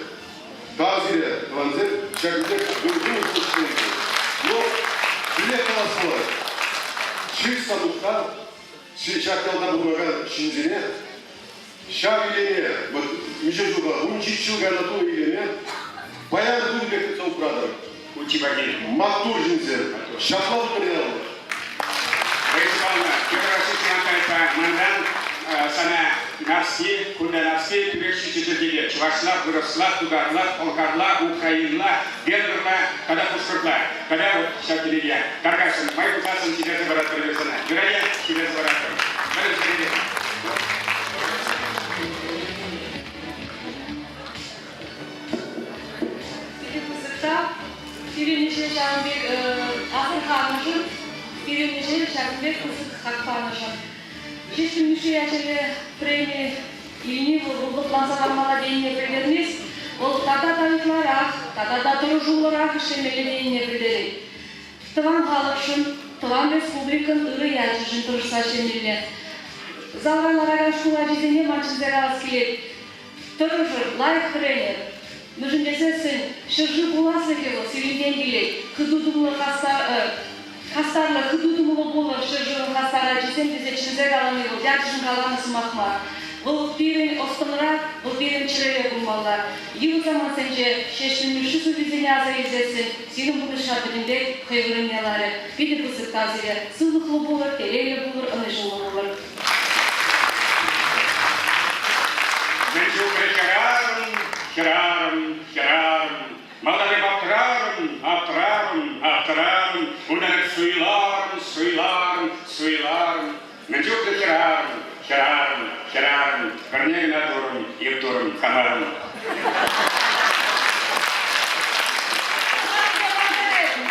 N: Тазире, Ланзер, Чагдек, Бургин, Кушненко. Но, билет колосой. Чисто мухтар, сейчас я буду Чинзине, Шавилине, вот, Мишежуга, Унчичуга на ту или Баян Дудбек, Цауправда.
B: Учибаги.
N: Матуржинзер, Шафал Передал.
B: Раиса Павловна, Кирасик Мандан, Sana Narsi, Kunda Narsi, Türkçe çeşitleri, Çuvaşlar, Ruslar, Bulgarlar, Bolgarlar, Ukraynalar, Belgorlar, kada Kuşkurlar, kada Şakiliye. Kardeşim, Mayıp Hasan Çiğdesi Barat Pervesine. Yüreğe Çiğdesi Barat Pervesine.
I: Birinci Şahbek Ahır Hanım'ın birinci Şahbek Kısık Hakpanışın. Честно мишуячеле премии илини улутланса кармала дейне бердермиз. Ол тата тарихларах, тата да турушуларах ишемеле дейне бердери. Тыван халық үшін, Тыван республикан ыры ячышын тұрышса шемеле. Залғайларага шула жезене манчыздар алыс келет. Тұрыжыр, лайық тренер. Нужен десесін, шыржы буласы кело, сириден келет. Кыдудумлы Хастарлы кыдудумлы болыр, шыржырын хастара жесен дезе чизер аламего, дячышын каламысы мақмар. Бұл пирен остынырак, бұл пирен чирере бұлмалар. Ел заман сенже шештің мүші сөзіне аза езесін, сенің бұғы шабырінде қайғырынелары. Биді бұсық тазыре, сылықлы болыр, телейлі болыр, ынышылы болыр.
B: Мен жүгірі херарым, Малдары аптырарым, унаны суйларым, Херарым, Корней Натурым, Евтурым, Камарым.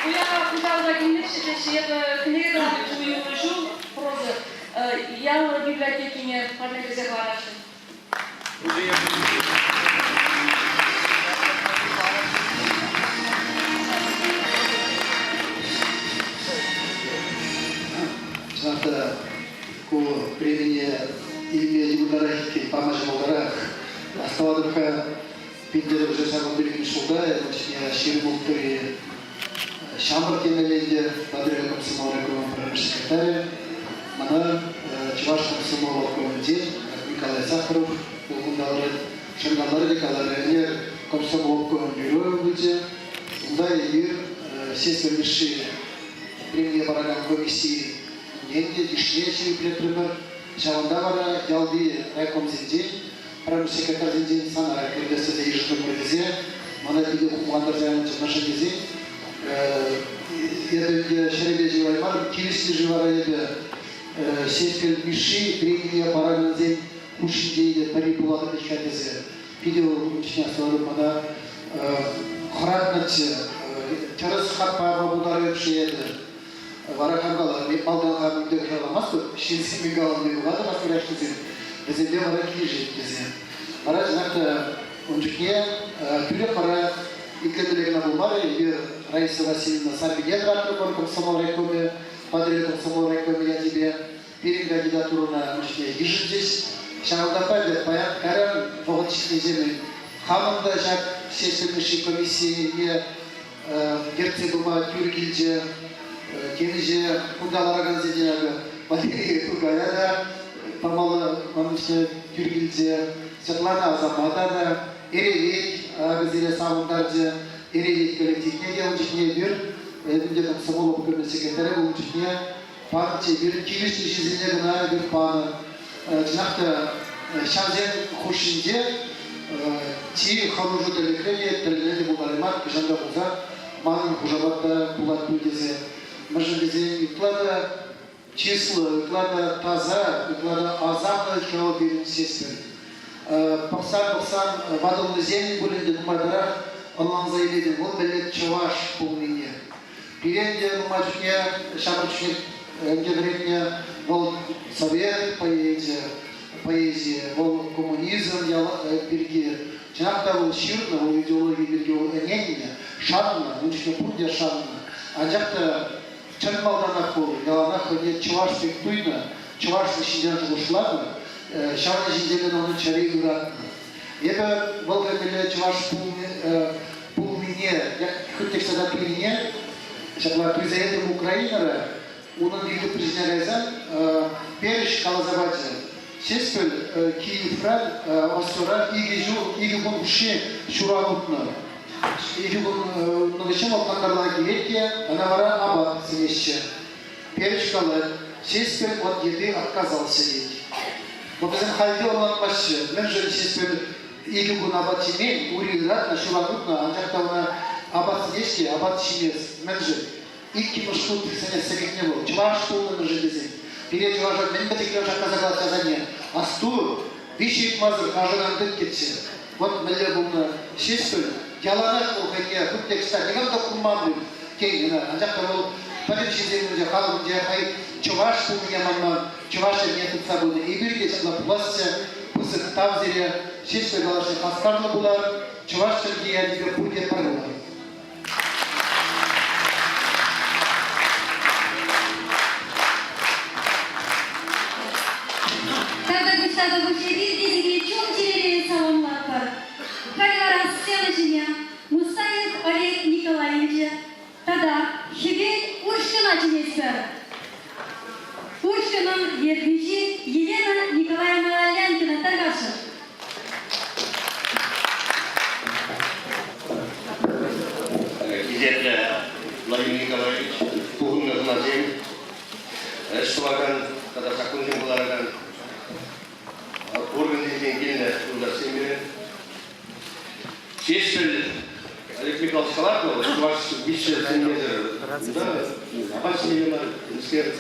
I: Уяға құжалға кеңдерші книгада жуюшу прозы ялы библиотекине парнегізе барашы.
O: Знато ко времени имя юнарахи памажмалара оставадырха пиндер уже самым белгин шулда, значит, шермултыри Шамбар кемелейде Падрия комсомола райкома секретаря, мана Чуваш комсомола комитет Николай Сахаров, Улгундалары, Шангалары Николай комсомол бюро выйти, да и сесть решили премия бараган комиссии деньги, дешевле пример, Шавандавара, Ялди райком зинди, прямо секретарь зинди, сана райком за ежедневной визе, мана видео кумандар заявлен наши визе. Я шеребе живаймар, килисли живара ебе, сеспел миши, премия бараган зин, кушин дейде, пари булады дешкатезе. Видео учня сору мана хратнатсе, терес хаппа бабудары өпшееді. Варахангала, малданға мүндер жаламасты, шенсен мегалан мегулады масырашты зен, бізенде вара килежет дезе. Вара жинақта онжықне, күлі қара иккенделегіне болмары, егер Раиса Васильевна Сарбиден ратты бар комсомол райкоме, Падрия комсомол райкоме я тебе перед кандидатурuna ежит здесь. Шағылдапайды, баян кәрім бұғытшыны земі. Хамында жақ сесілмеші комиссияне герцегума Тюргилже, кенеже Кундалараган зеденағы Валерия Тугаяда, Памала Мамышны Тюргилже, Светлана Азаматада, Эрелет, Газире Савындарже, Эрелет коллективне деуіншіне бір, әдімде комсомол өкімі секретары өкіміне партия бір келісті жезіне ғына бір паны. Жинақта шанзен хушинде ти харужу телекрене теленеде бұларымат жанға бұлда маңын құжабатта бұлат бүлдезе. Мәжін дезе үклада число, үклада таза, үклада азамны кео берін сеспен. Пақсан бадылы зен бөлінді нұмадырақ Аллан заиледен ол бәлет чаваш бұлмине. Перенде нұмадышне шабыршне әмгедіретне ол совет поэзия, ол коммунизм берге. Жинақта ол ширна, ол идеология берге, ол әненіне, шанына, өншіне пұрде шанына. Анжақта чанмалданақ ол, яланақ өне чуваш бектуйна, чуваш ішінден жұғышылады, шаны жинделен оның чарей ұратына. Ебі бұл кәмелі чуваш пулмине, күттексада піліне, шақла президентім Украинара, onun ilgili prezident Rezan, Periş Kalazabadze, Sespel, Kiyifran, Ostora, İgi gün uşi şuranutna. İgi gün nılışım olkanlarla giyetke, anavara abad seneşçe. Periş Kalaz, Sespel от еды отказался есть. Вот bizim halde olan başı, menjel Sespel İgi gün abad çimen, uri ratna şuranutna, ancak da ona abad seneşke, abad çimez, menjel. İlk müşkut sene sekekne bu. Çuvaş tuğunun жедезе. Перед чувашат мен бәтеклер жаққа заказание. Асту, вишек мазыр, ажыгандық кетсе. Вот мәлі бұлны шеспіл, яланақ бұл қайке, күп текста, негамда құлман бұл. Кейін, анжақта бұл, пәлем шеземінде, қалымында, қай чуваш туғын яманман, чуваш не тұтса бұлны. Ебірге жақла бұлассы, бұсы тавзере, шеспіл қалашы қасқарлы бұлар, чуваш түрге әдеге бұлде парылар.
I: Тогда Бушевин дезиге чон теререн салонлар бар. Кальвара сценажыня Мусаев Олег Николаевича, тогда Хевель Уршкина жинеспер. Уршкиным ергінші Елена Николаевна Лянкина таргашы.
L: Кезетлі Владимир Николаевич, туғынны ғыназен, Эштуаган, тогда Сакунзен бұларыдан, организациялен келіне ұлдарсен берен. Сеспіл Олег Михайлович Халатов, ваш биші сенмезір, абас сенемер, искер.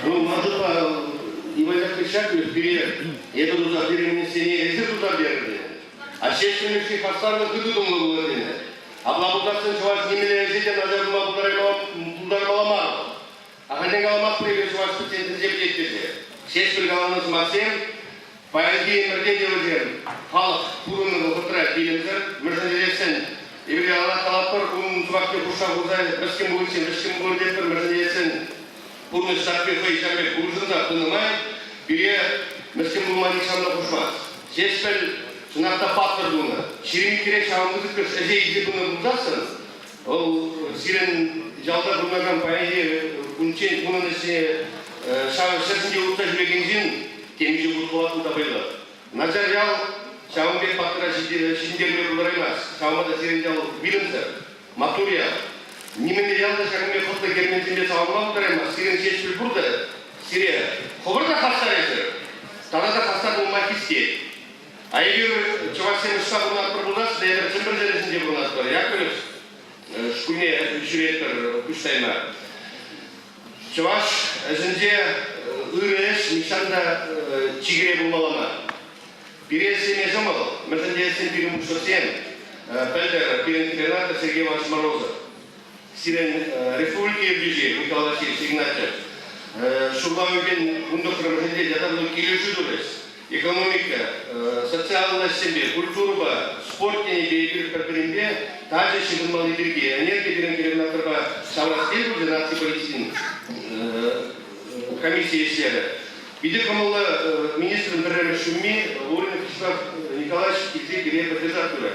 L: Ну, мажыпа
N: Иван Крещакович перед это туда переменесение эти туда берди. А шешмешки хастарны кыдудum было дене. А блабутасын чуваш немеле эзиден азерма будармаламар. А ханен галамас привез чуваш пациентин зептеттерде. Шешмел галамыз Максим, паянги мирдеде өзен, халық пурунны ғытыра билімзір, міржінелесін, ебіле ала талапыр, ұмын тұбақты құшақ ұзай, біршкім бұлышын, біршкім бұлдепір, міржінелесін, пурны штатпен қой шамбек бұлжында тынымай, бире біршкім бұлманик шамда құшмас. Шешмел шынақта паттыр бұны. Ширин керек шамымызы көш әже изе бұны бұлжасын, ол сирен жалда бұлмаған паянги күнчен бұнын ішіне шағы шырсынде ұлта жүреген жин, темеже бұлтуатын табайлы. Назарял Шамбек паттыра шіндерме бұлараймас. Шамада сиренжал білімзір, матурия. Немені ялда шағынме құтты керментінде сауынма бұлараймас. Сирен шешпіл бұрды. Сире қобырда қастар езір. Талада қастар болма кесте. А егер чуваксен ұшқа бұлнат бір бұлдасы, да егер цимбір дәресінде бұлнат бір. Якөліс шкүне жүреттір күштайма. Чуваш әзінде үреш нишанда чигіре бұлмалама. Пересен не замал, мерзендесен пирим шосен, пельдер пирин губернатор Сергей Иванович Морозов, сирен республики ближе Михаил Васильевич Игнатьев, шурлауген ундокром мерзенде жадарлы келуші дұрыс, экономика, социальная семья, культура, спорт не бейбір пірпірінде, тажы шегінмалы бірге, энергия пирин губернаторға шавраскел бұл нации полицин комиссия сері. Биде камалла министрдің бірі шумми, Урин Вячеслав Николаевич келсе келе поддержать көрі.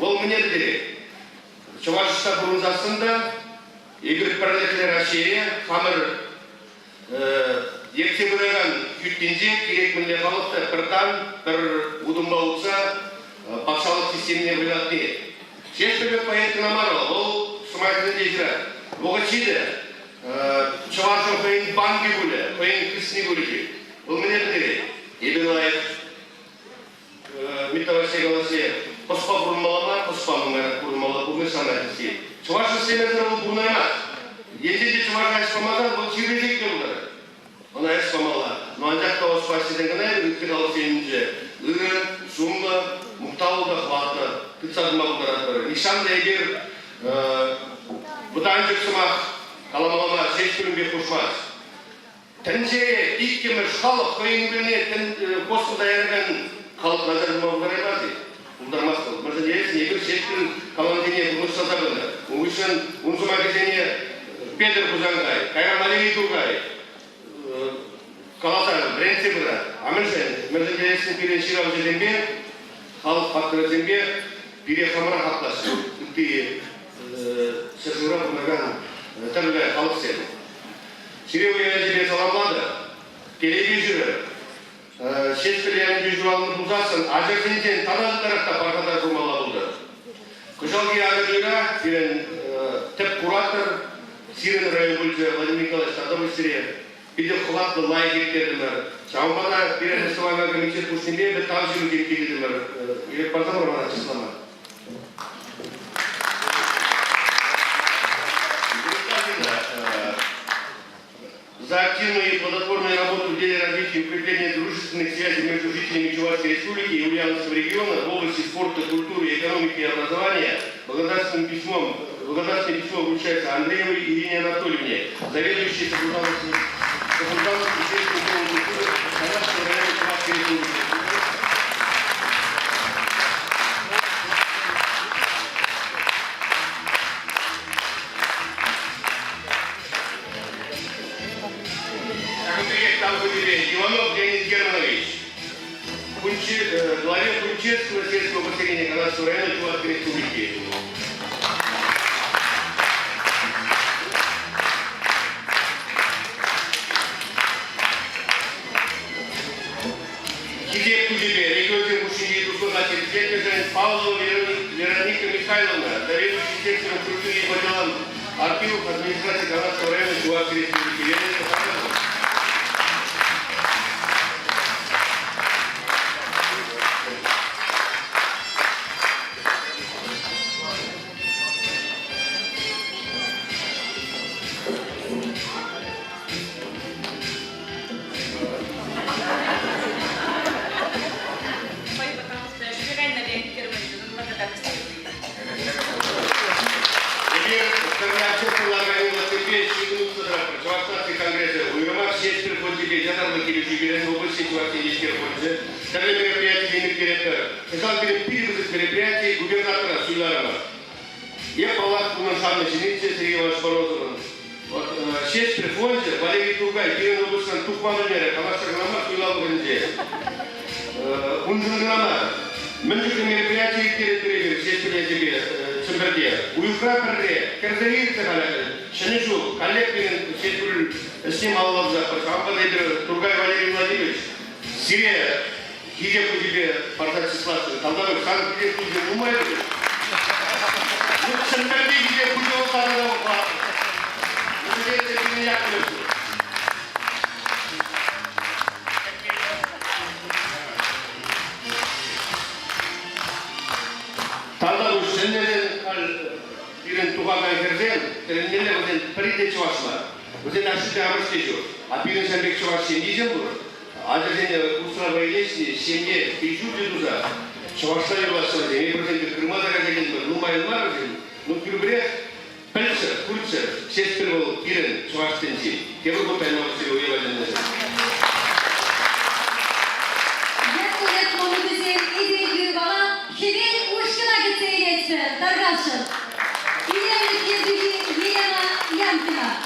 N: Ол мне деді, Чувашиста бұрынзасында, егір паралетлер ашере, қамыр ерте бұрайған күттенде, керек мінле қалықты біртан, бір удымба ұтса, пақшалық системіне бұйлатты. Шешпебек поеткін амарал, ол сумайтыны дезірі. Оға чиді, Чувашын қойын банки бұлі, қойын күсіне бұлі. Бұл мене білдері, Ебелаев, Митавасей Галасе, қоспа бұрынмалама, қоспа бұрынмала, бұғын санатысы. Чувашын семездері бұл бұрынаймас. Енді де чувашын әшпамадан бұл чирезек келдері. Оны әшпамала. Но анжақта оспа сіздің ғынай, үткі қаласенінде ұрын, шумлы, мұқталуды қуатты, күтсадыма бұлдаратыры. Нишанда егер бұдан жүксімақ, қаламалама, шешкілінбе қошмас. Тәнже иккемір халық қойыңбіріне қосылда әрген халық назарыма бұлдараймазы. Бұлдармас қыл. Мұрзын ересін егір шешкілін қаландене бұлыш сазабыны. Ұңғышын ұнзыма кезене Петр Бұзанғай, Кайрам Алири Тургай, Қаласар, Бренце бұра. Амыршын, мұрзын ересін пирен ширау жеденбе, халық паттырызенбе, пире қамыра қақлашы. Үтті шырғыра бұнаған түрлі халық сені. Сирия уявление саламлады, телевизоры, шешпілерін жүжуалының бұзасын, ажырзентен танады тарақта барғада жұрмала болды. Күшалги ағырыға, тіп куратор, Сирин район бөлісі Владимир Николаевич Тадовый Сирия, биде құлатты лайық ектердімір. Шамбада бірін ұстывайға комитет күшінде бір тау жүру кереккедімір. Ерек бардам ұрмана чыслама. За активную и плодотворную работу в деле развития и укрепления дружественных связей между жителями Чувашской Республики и Ульяновского региона в области спорта, культуры, экономики и образования благодарственным письмом вручается Андреевой Ирине Анатольевне, заведующей Сафурдановским учреждением культуры Казахского района Чувашской Республики. Иванов Леонид Германович, главе Кунчевского сельского поселения Казахского района Чувашской Республики. Хизеп Кузебе, регион Мушини, Туслователь, Светлежен, Павлова Вероника Михайловна, заведующий сектором культуры и по делам архивов администрации Казахского района Чувашской Республики. Ülke Jandarma Kirişi'nin области ситуации ескерпользы. Такое мероприятие денег директора. Сказал перед перевозом мероприятий губернатора Суйларова. Я палат Куманшана Синицы Сергея Ивановича Морозова. Шесть при фонде Валерий Тугай, Кирилл областный Тукманумера, Калашаграма Суйларова Гранде. Унжунграма. Меньше мероприятий территории, шесть принятия Цимберде. Уюкра Перре, Керзари Тахаляка, Шанижу, коллективный сетюль Сим Аллабза, Хамбадайдер, Тургай Валерий Владимирович, Сирия, Хидепу тебе, Партак Сиславский, Талдавы, Хан Хидепу тебе, Умайдер. Ну, Цимберде тебе, Путева Парадова, Ну, это не я клюшу. Талдавы, Шеннерен, Ирен Тугамай Герзен, Тереннеле, Париде Чувашла. Вот это наши дамы а пирен самбек чуваш семьи был, а день устраивая лестницы, семье, пищу дедуза, чувашла и властя, день процент Крыма дорогой, ну май маржин, ну кюрбре, пельцер, кульцер, все сперва пирен чуваш тенси, те вы бы поймали себе уевали.
I: Yaklaşık monumuzun izlediği bana kimin uçkuna gittiği geçti, dargaşın. İlerlik yediği yiyema yankına.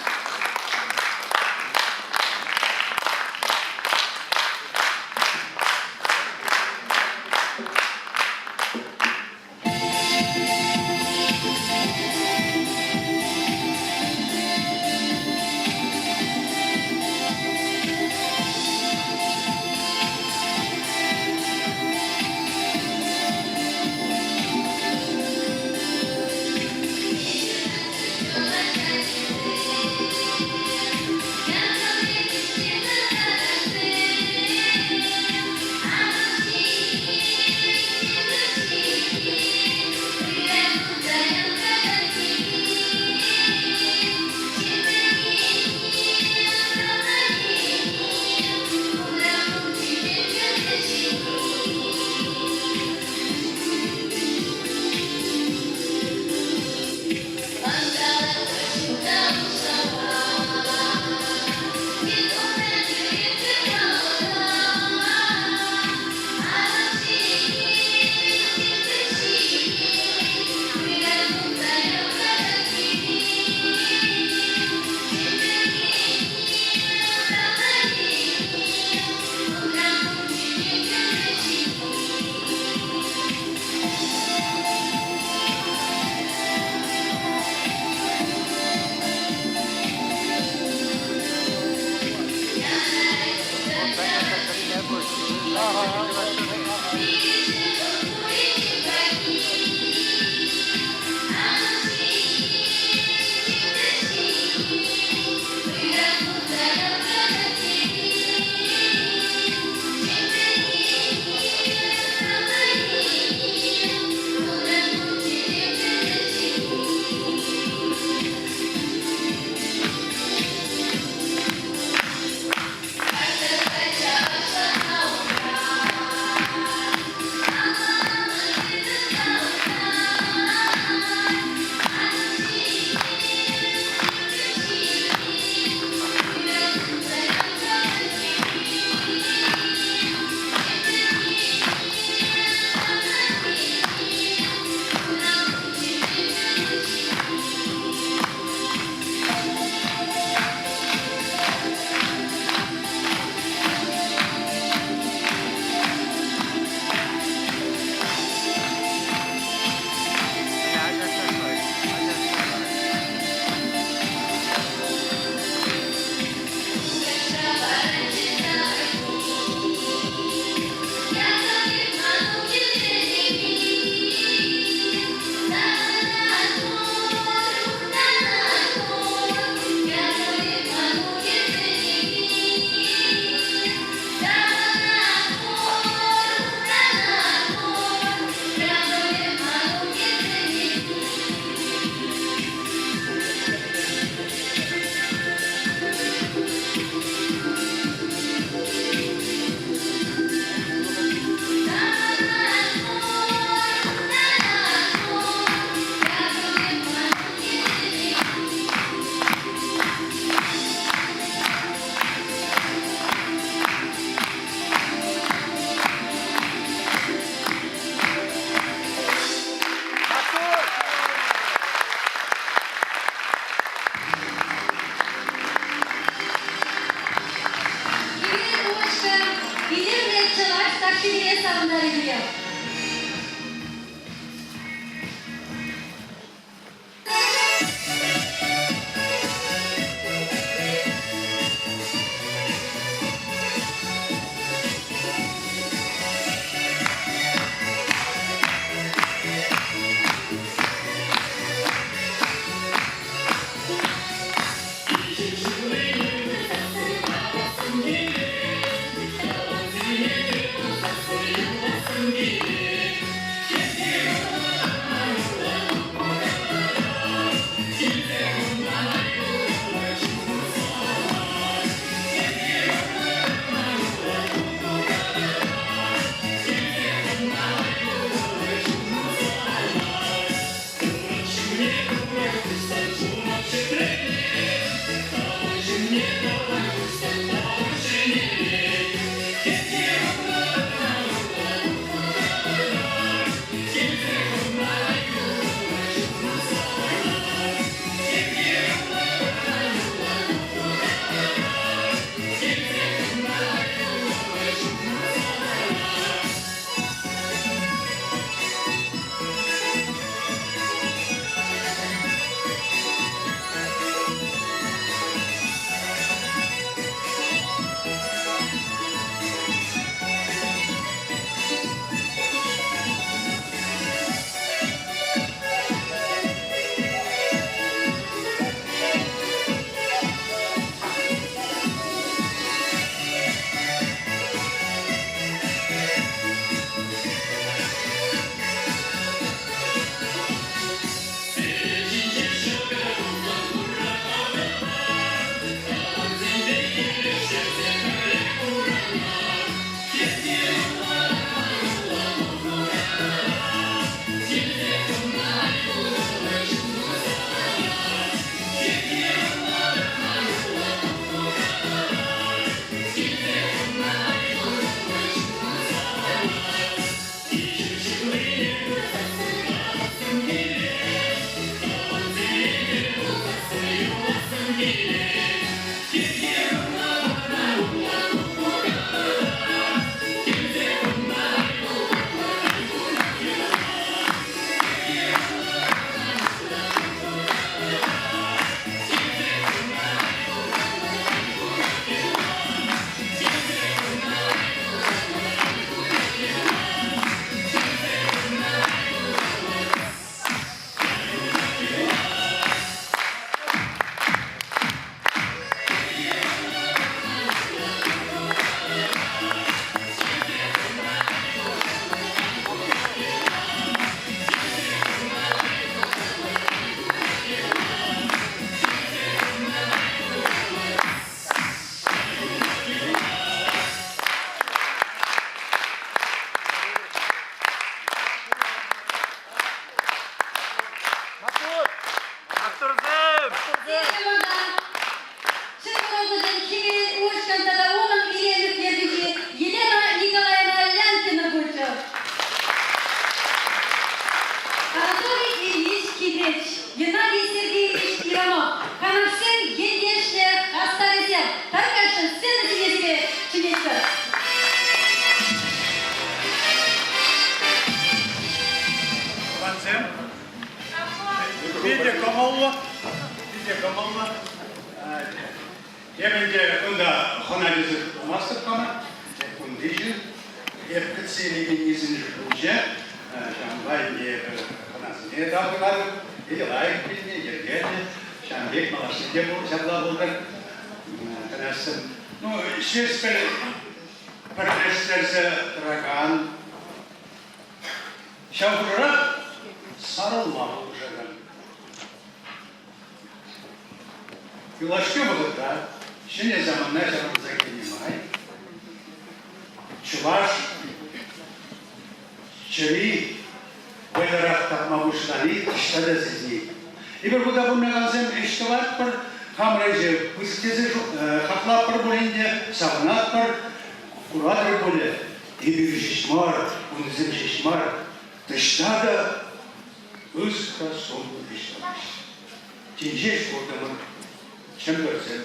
I: Kaşıklı'ya sabunlar ediyor. Геннадий Сергеевич Иванов, Канашин, Едешня, Астарезя, Таркашин, сцена сидеть чинится.
P: Ванцем, Видя Камалла, Емінде онда хонадезі мастер кама, ондежі, епкітселеген езін жүргенже, жаңбай не қанасыне дағылады, елайық бізіне, ергені, жаңбек малашыне бұл жабла болған, қанасым. Ну, шеспен бірлестерсі тұраған, шауғырақ сарылмалы ұжадан. Юлашке болыда, şimdi zamanlar yanımıza gelmey. Çuvaş, çevi, olarak takmamışları işte de sizi. İber bu da bunun lazım işte var par kameracı, püskezi katla par bulunca savunat par kuradır böyle. İber şişmar, bunun şişmar. Dışta da ıska son dışlamış. Cinceş ortamı kim görsün?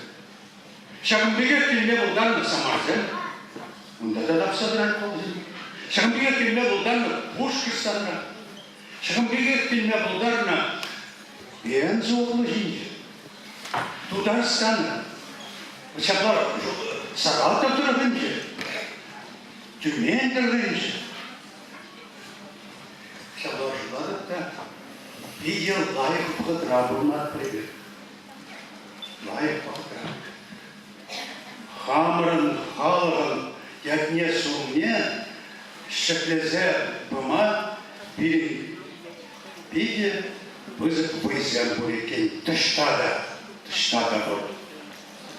P: Şakın bir gün ne buldan da samarsın. Bunda da lafsadıran olsun. Шагамбек келме булдарна Пушкинстанна. Шагамбек келме булдарна Пензоглы жинже. Тударстанна. Шаклар Саралта тургынже. Тюмень тургынже. Шаклар жладыкта видел лайық бұғыдыра бұлмат привет. Лайық бұғыдыра. Хамырын, халығын, ятне суңне, шеклезе бұма, биде бұзық бұйзен бұл екен. Тұштада бұл.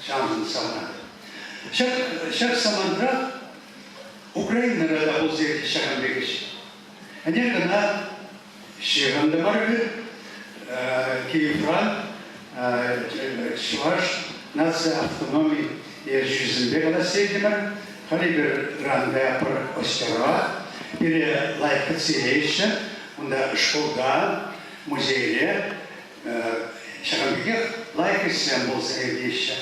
P: Шамын саманады. Шақ самандырақ Украинада бұл зерді Шағанбекіш. Әне ғана Шеганды барбы, Киевран, Шваш, нация автономии жүзінде ғана сейдімір, қали бір ранда бір остера, бірі лайқы целейші, онда школда, музейле, Шағанбекер лайқы сен бұл зердейші.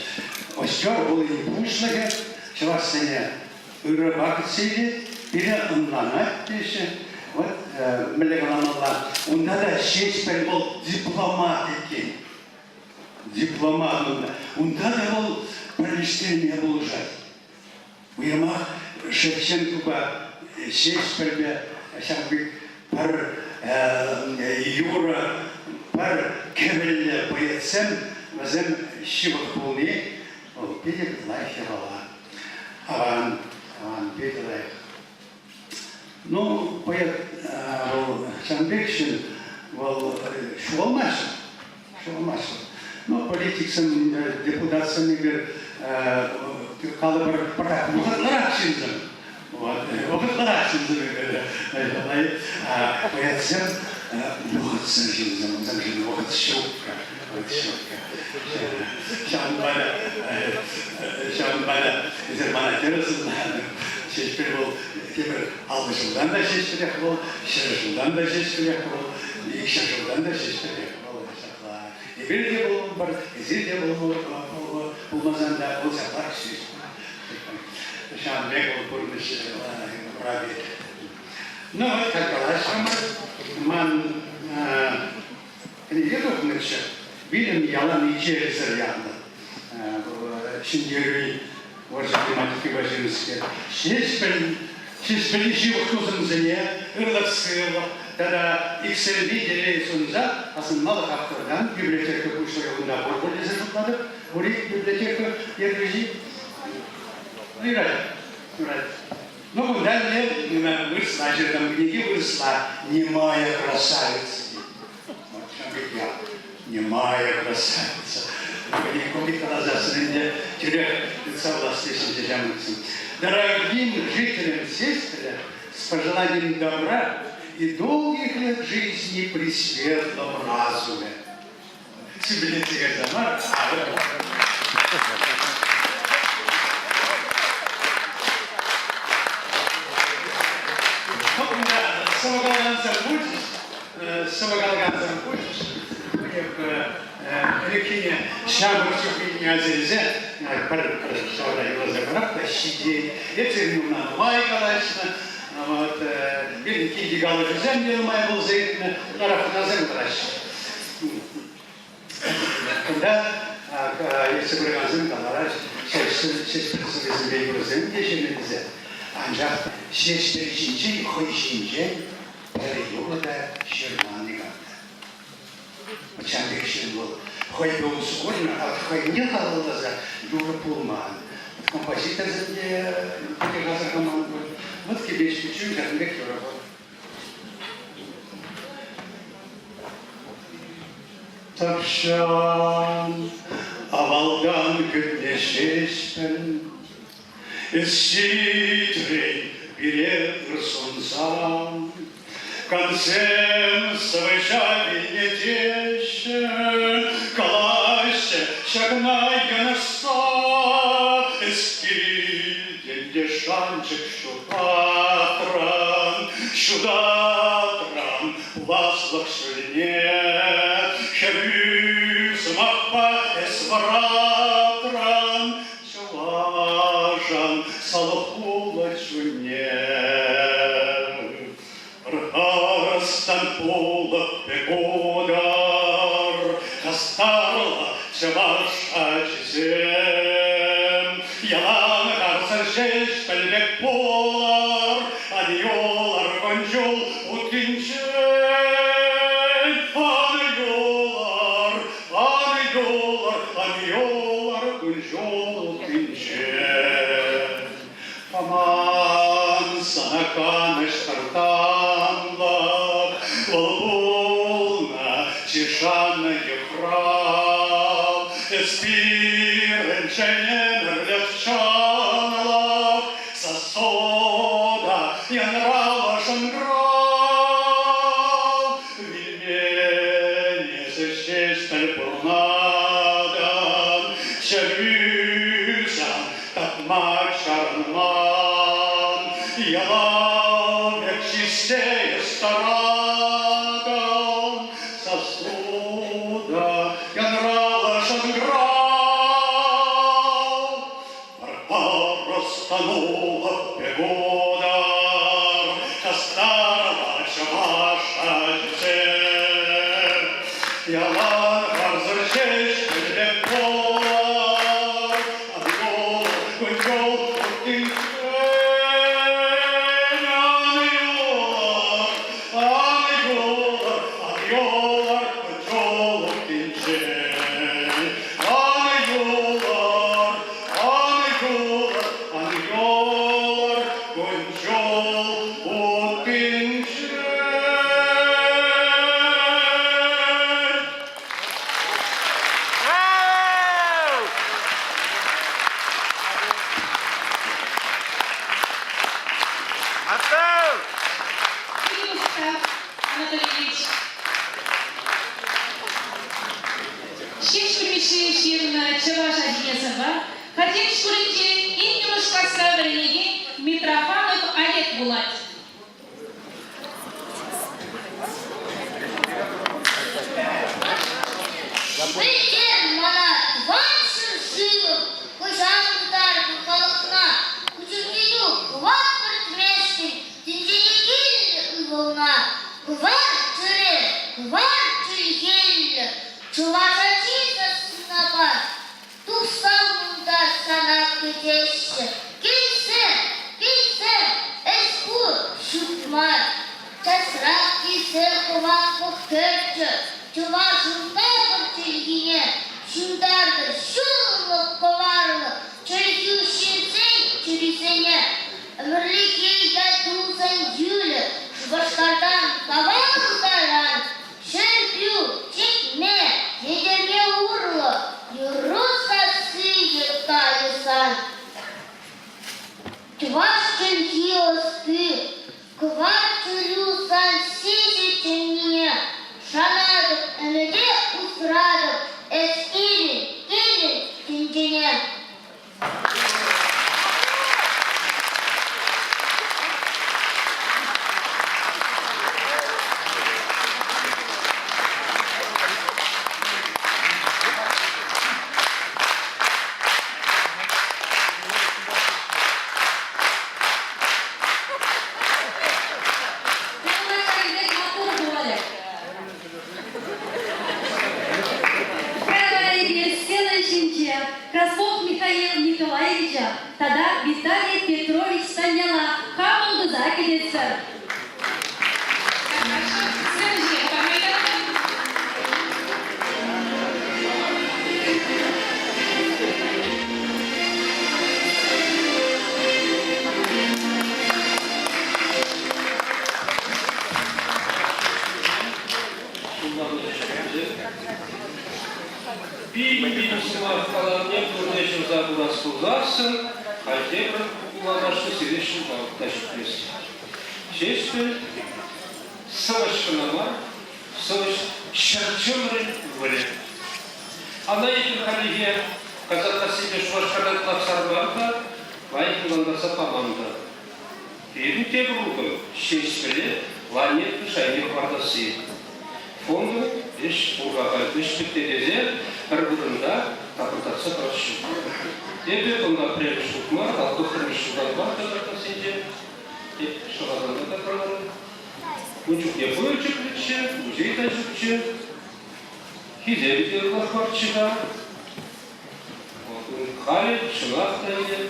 P: Остер бұл не бұшлығы, Швашсыне үрі бақыт сейді, бірі ұнланат дейші. Вот, Мелегаланала, он надо Шекспир был дипломат екен. Дипломат, он надо был пролистение был ужать. Уйма Шевченко Шекспир пар Юра, пар Кемель поэцем, возем Шивах полный, педик лайхерала. Аван педик лайх. Ну, поэт Шанбекшин был шуалмашин. Ну, политиксен, депутатсен егер калы бір пара уақытлар ақшынзым. Уақытлар ақшынзым. Поэтсен уақытсын жынзым. Уақыт шоққа. Шанбайда, зермана тересін. Шешпір бол, темір 6 жылдан да шешпір еқі бол, 7 жылдан да шешпір еқі бол, 2 жылдан да шешпір еқі бол. Ебір де бол, бір езір де болмазан да ол сақлар шешпір. Шанбек ол көрініш прави. Ну, такалар шамыр, ман кенеге тоқынықшы, білім ялан ичерізір яғды. Шиндері Уважаемые матушки, уважаемые, шесть живых тузымзыне, ырлық сыйлық, тогда иксер видели сонза, асынмалық автордан библиотека кушырығында борболезі жұтладық, орик библиотека ергежи. Ну, бұнда не вырысла, жерден книги вырысла, немая красавица. Вот что я, немая красавица. Дорогим жителям Сестоля с пожеланием добра и долгих лет жизни при светлом разуме. Самогалганцам будешь? Рекине шабырчук не азельзе, sonra yolu bırak da şimdi yeterliğinden layıkalaştı. Ama bir ikinci galı güzel yılmaya bul zeytine tarafına zemkalaş. Bunda yesibirgazın kalalar şeşpirisi beygözün yeşilinize. Ancak şeşpiricince, koyuşince yolu da şirmani kaldı. Çandekşin bu. Хоть бы ускоренно, а хоть не халала за Юра Пулман. Композитор за мне подержался команду. Вот тебе чуть-чуть, как легкий работа. Tavşan, avaldan güneşleşten, щедрый перед солнцем, концем свечами теща, калаще, шагнай носа, эскиль, дешанчик, шудатран, ласлах шельне, херюс, махпа, эсваратран, шалажан, салахула чуне. бекодар, Кастарла чаваша чесем, Ялан гарсар шеш пәлбек болар, Адиолар кончол уткинчен, Адиолар кончол уткинчен. Aman sana kanış tartanlar, Волна чешанная храм, Эспирен шенен левчанлав, Сосода янрава шанграв, Вильмене сещестель пурнадан, Чевюсан татмак шарнман, Ялавек чистее стараган, Сосуда янрава шанграв, Растанула пегодар, Кастарова чаваша жесем, Ялан гарзарчеш пельбек болар, Адиол кончол уткинчен, Адиолар кончол уткинчен, Адиолар кончол уткинчен.
E: Анатольевич. Шешкірмеші шеріна Чаваш Адинесова, Харден шкурынче ин немышқаса бірінеге Митрофанов Олег Булат.
H: Білден мана ваншын жылып, Көжан ұтарғы қалықна, Күчіркену куват біртместін, Тінженегелі ұйғылна, Куват түргелі, Чувашачиса сынапа, Тұқсауында санап кетеші, Келсен, эску шутмар, Тасырақ кесір куват бұқтырчы, Чувашында бір тілгіне, Шындарды шулып коварлы, Чөлкеушінсен чүрісене, Өмірліке ядузан юлі, Шубашқардан кавалдаран, Шерпю, чекме, едерме урлы, Юрусасы ектайысан. Чуваш чөлки оспы, Кывар чүрюсан сezi чөніне, Шанадып, әмеде усрадып, Эскелін, келін, түнжене.
I: Краснов Михаил Николаевича, тогда Виталий Петрович Саняла, Камыл Закидется.
J: Bilgisayar falan ne kuruluşun zaten sularsın, haydi kullanışlı silişin taşıtıyoruz. Çeşitli savaşına var, savaş şartçıların böyle. Ana iki kaliye Kazakası'yla şu başkanlıklar sarılarda, vay kullanırsa tamamda. Birini tebruklu, çeşitli lanet dışaylık vardası. Fondu iş bulgağa düştüklerinde bir-birinde tapırtatsa karşı. Debe bunda previşlik var, altı kırmışlıklar var Kazakası'yla. Şurada da kalanı. Uçuk yapıyor çıkmış.
G: жүкчі, музей да жүкчі, хизелдер барчыда. Хали, шынақ дәйде,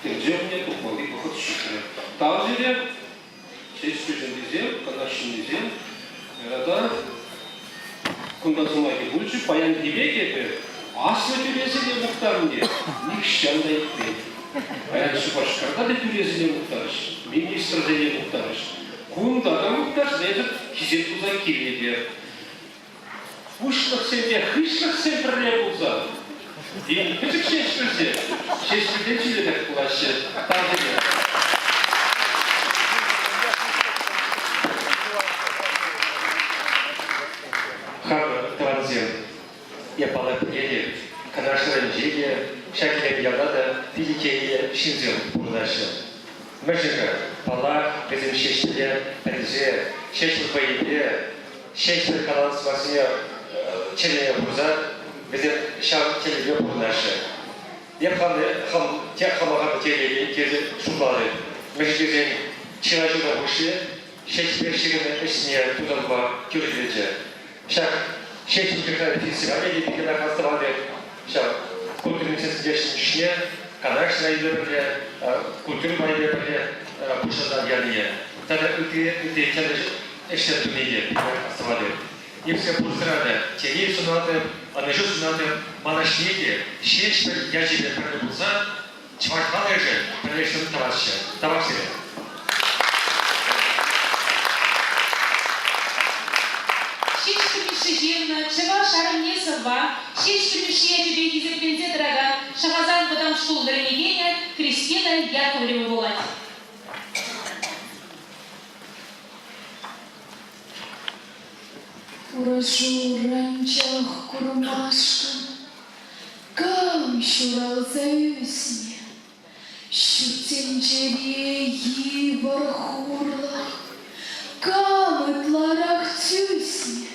G: тенжемне, тухмалды бұқыт шықыры. Тағы жере, шешпежін дезем, қанашын дезем, әрада күндан соңайки бұлчы баян дебек епі, аслы түресіне мұқтарынде, никшанда етпейді. Баян Шубашкарда да түресіне мұқтарыш, министрдене мұқтарыш, күнда да мұқтарыш, дәйді кезет бұза келеді. Ұшлық сенде, хышлық сен бірле бұза. И küçük şeşmirci, şeşmirden çiğdek bulaşır, tazeli.
Q: Как транзит, я полепили, конечно, жили, всякие ялада, великие шинзил бурдаши. Межига, пала, bizim şeşmirde, penzi, şeşmir bayıbı, şeşmir kalan sıvasını çeleye burza, bizim şam televizyon burnaşı. Yapkandı ham tek hamaga televizyon kezi şupladı. Meclisin çıracıda başı Şekspir şiirinin esniye tutanma görülece. Şak Şekspir'den festivalde gittiklerine kastavadı. Şak kültürün sesini geçtiğine kanarşına ilerle, kültür bayılarıyla kuşadan yanıya. Tabi öte kendi eşletmeyi kastavadı. И все пульсрады, тени сунаты, анажу сунаты, манашники, шечпер, яжибе праныбулза, чвартманы же, пранешын тавашчы. Тавашчы.
E: Шечпер мишежевна, чева шарым несова, шечпер мишия тебе гизеплензе дорога, шагазан потом школ дорогения, Кристина Яковлева Булать.
R: Урашу ранчах курмашка, кам шуралса үсне, шүтенжере ебар хурлах, кам ытларах тюсне,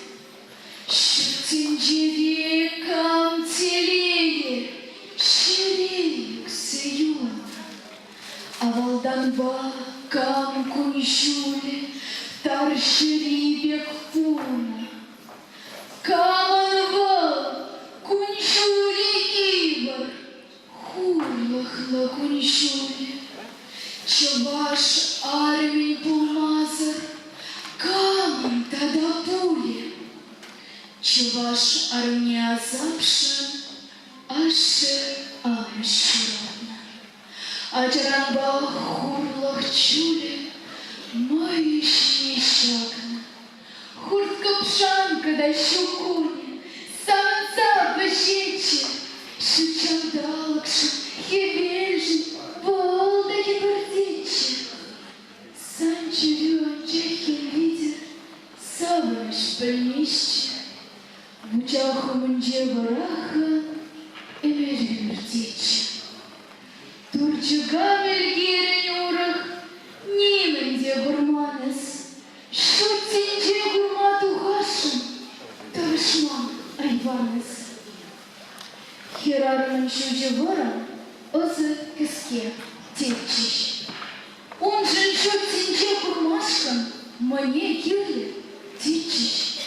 R: шүтенжере кам телее, шерек сеюна, авалданба кам куншуле, таршерибек пуна. Каманва, куншули ибар, хурлахла куншули, чабаш армий пулмазар, каман тада пули, чабаш армия запшан, аше амширатна, аджаранба хурлах чули, моишни шагна. Хурт-капшанка да щукуни, самца бащечи, шучандалакши, хебельжи, волда хибардичи. Санчевю анчахин видер, саваш больнищи, бучаху мунже вараха, эмервертичи. Турчуга мельгирен урах, нименде гурманес, шутинже гурмату хашин, тавышман айванес. Херарман шуже вора, озы кіске течиш. Он жын шутинже гурмашкан, мане кирле течиш.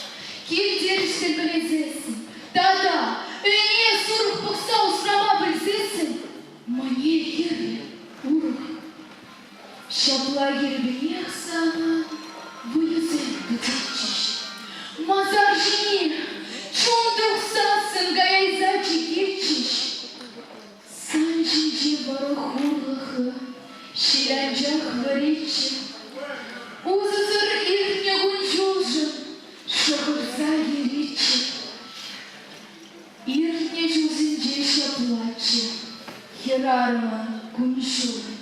R: Кирдерішті білезесін, тада, өне сұрық бұқса ұсрама білзесін, мане кирле урық. Шапла гербенех сана, Буюзен бутечиш, мазар жіне, чундух сасын гаяйзачи кирчиш. Сан жинже барахурлахы, шилянжах варечи, узызыр иртне гунчулжын, шахырза еречи. Иртне жузинже шаплачы, херарман гунчулы,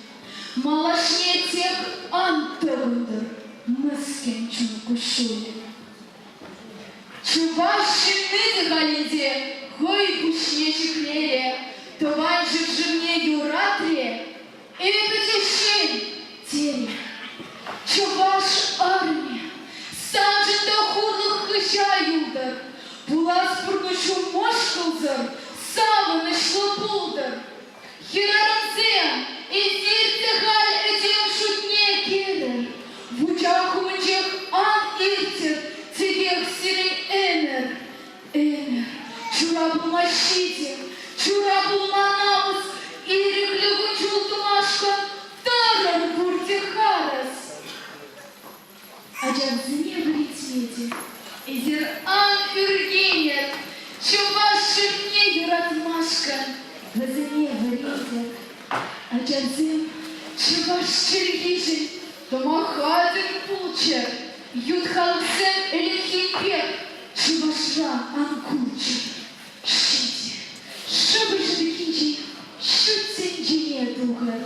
R: малашне тех антовындыр. Мыскен чункушули. Чувашины галиде, хой кушне чехлере, тованжи в живне юратре, и потешин тере. Чуваш армия, санжын да хурлых хыша юлдар, пулас пурнушу мошкылзыр, савы нашлы пулдар. Хераранзен, и зирте халь этим шутне керер. Вучаху мчех ан иртер, Черегижин, Томахадин Пулчер, Ютхалцен Элехипек, Чувашран Анкучер, Шити, Шабышдыкинчи, Шутсенджине Дугар.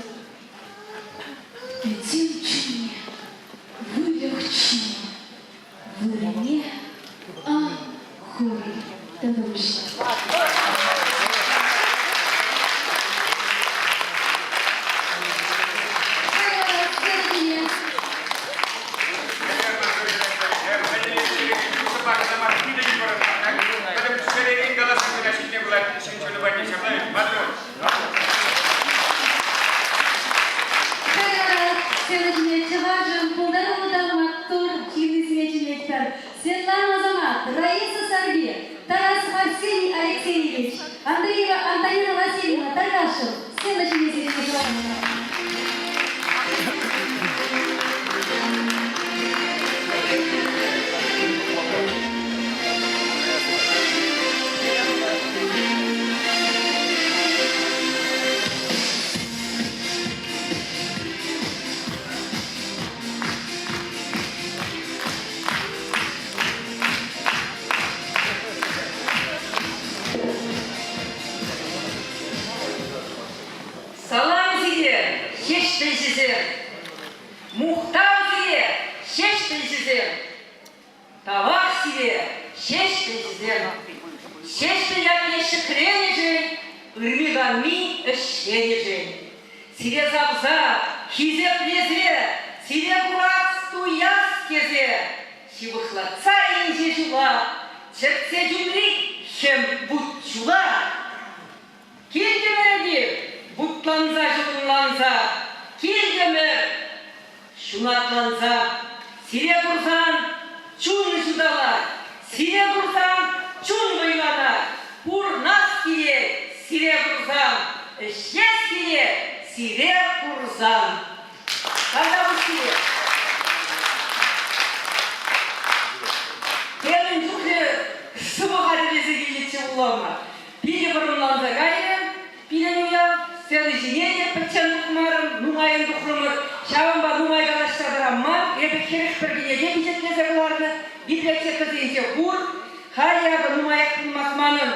R: Тетенчуне, Вылегчине, Вырене, а Хори Тадуши.
I: Светлана Азамат, Раиса Сарби, Тарас Арсений Алексеевич, Андреева Антонина Васильевна, Таргашев. Следующий вице-президент.
S: Салам сизе, шештейсіздер. Мұқтау сизе, шештейсіздер. Табақ сизе, шештейсіздер. Шешті япнеші кірені жен, үрмеғанми үшшені жен. Сире завза, хизеп лезе, сире құрат стуяс кезе. Шивықлатса енже жула, чертсе жүмрик, хем бұт жула. Келгемерді, бұтланза жылынланза, келгемер, шунатланза, сире құрсан, чун жудала, сире құрсан, чун бұйлана, құрнас келе, сире құрсан, ішес келе, сире құрсан. Қанда бұш келе? Келін жүхі сыбыға ділесі келетші ұлама. Пилі бұрынланза ғайрын, пилін ұя, Сәлізінене пәтчен ұқымарым, нұңайын дұқырымыр, шауынба нұңай қалаштадыраммар, ебі керек біргенеде бізетлезірларды, библиотека зейінсе бұр, қарияғы нұңайық қылмасманын,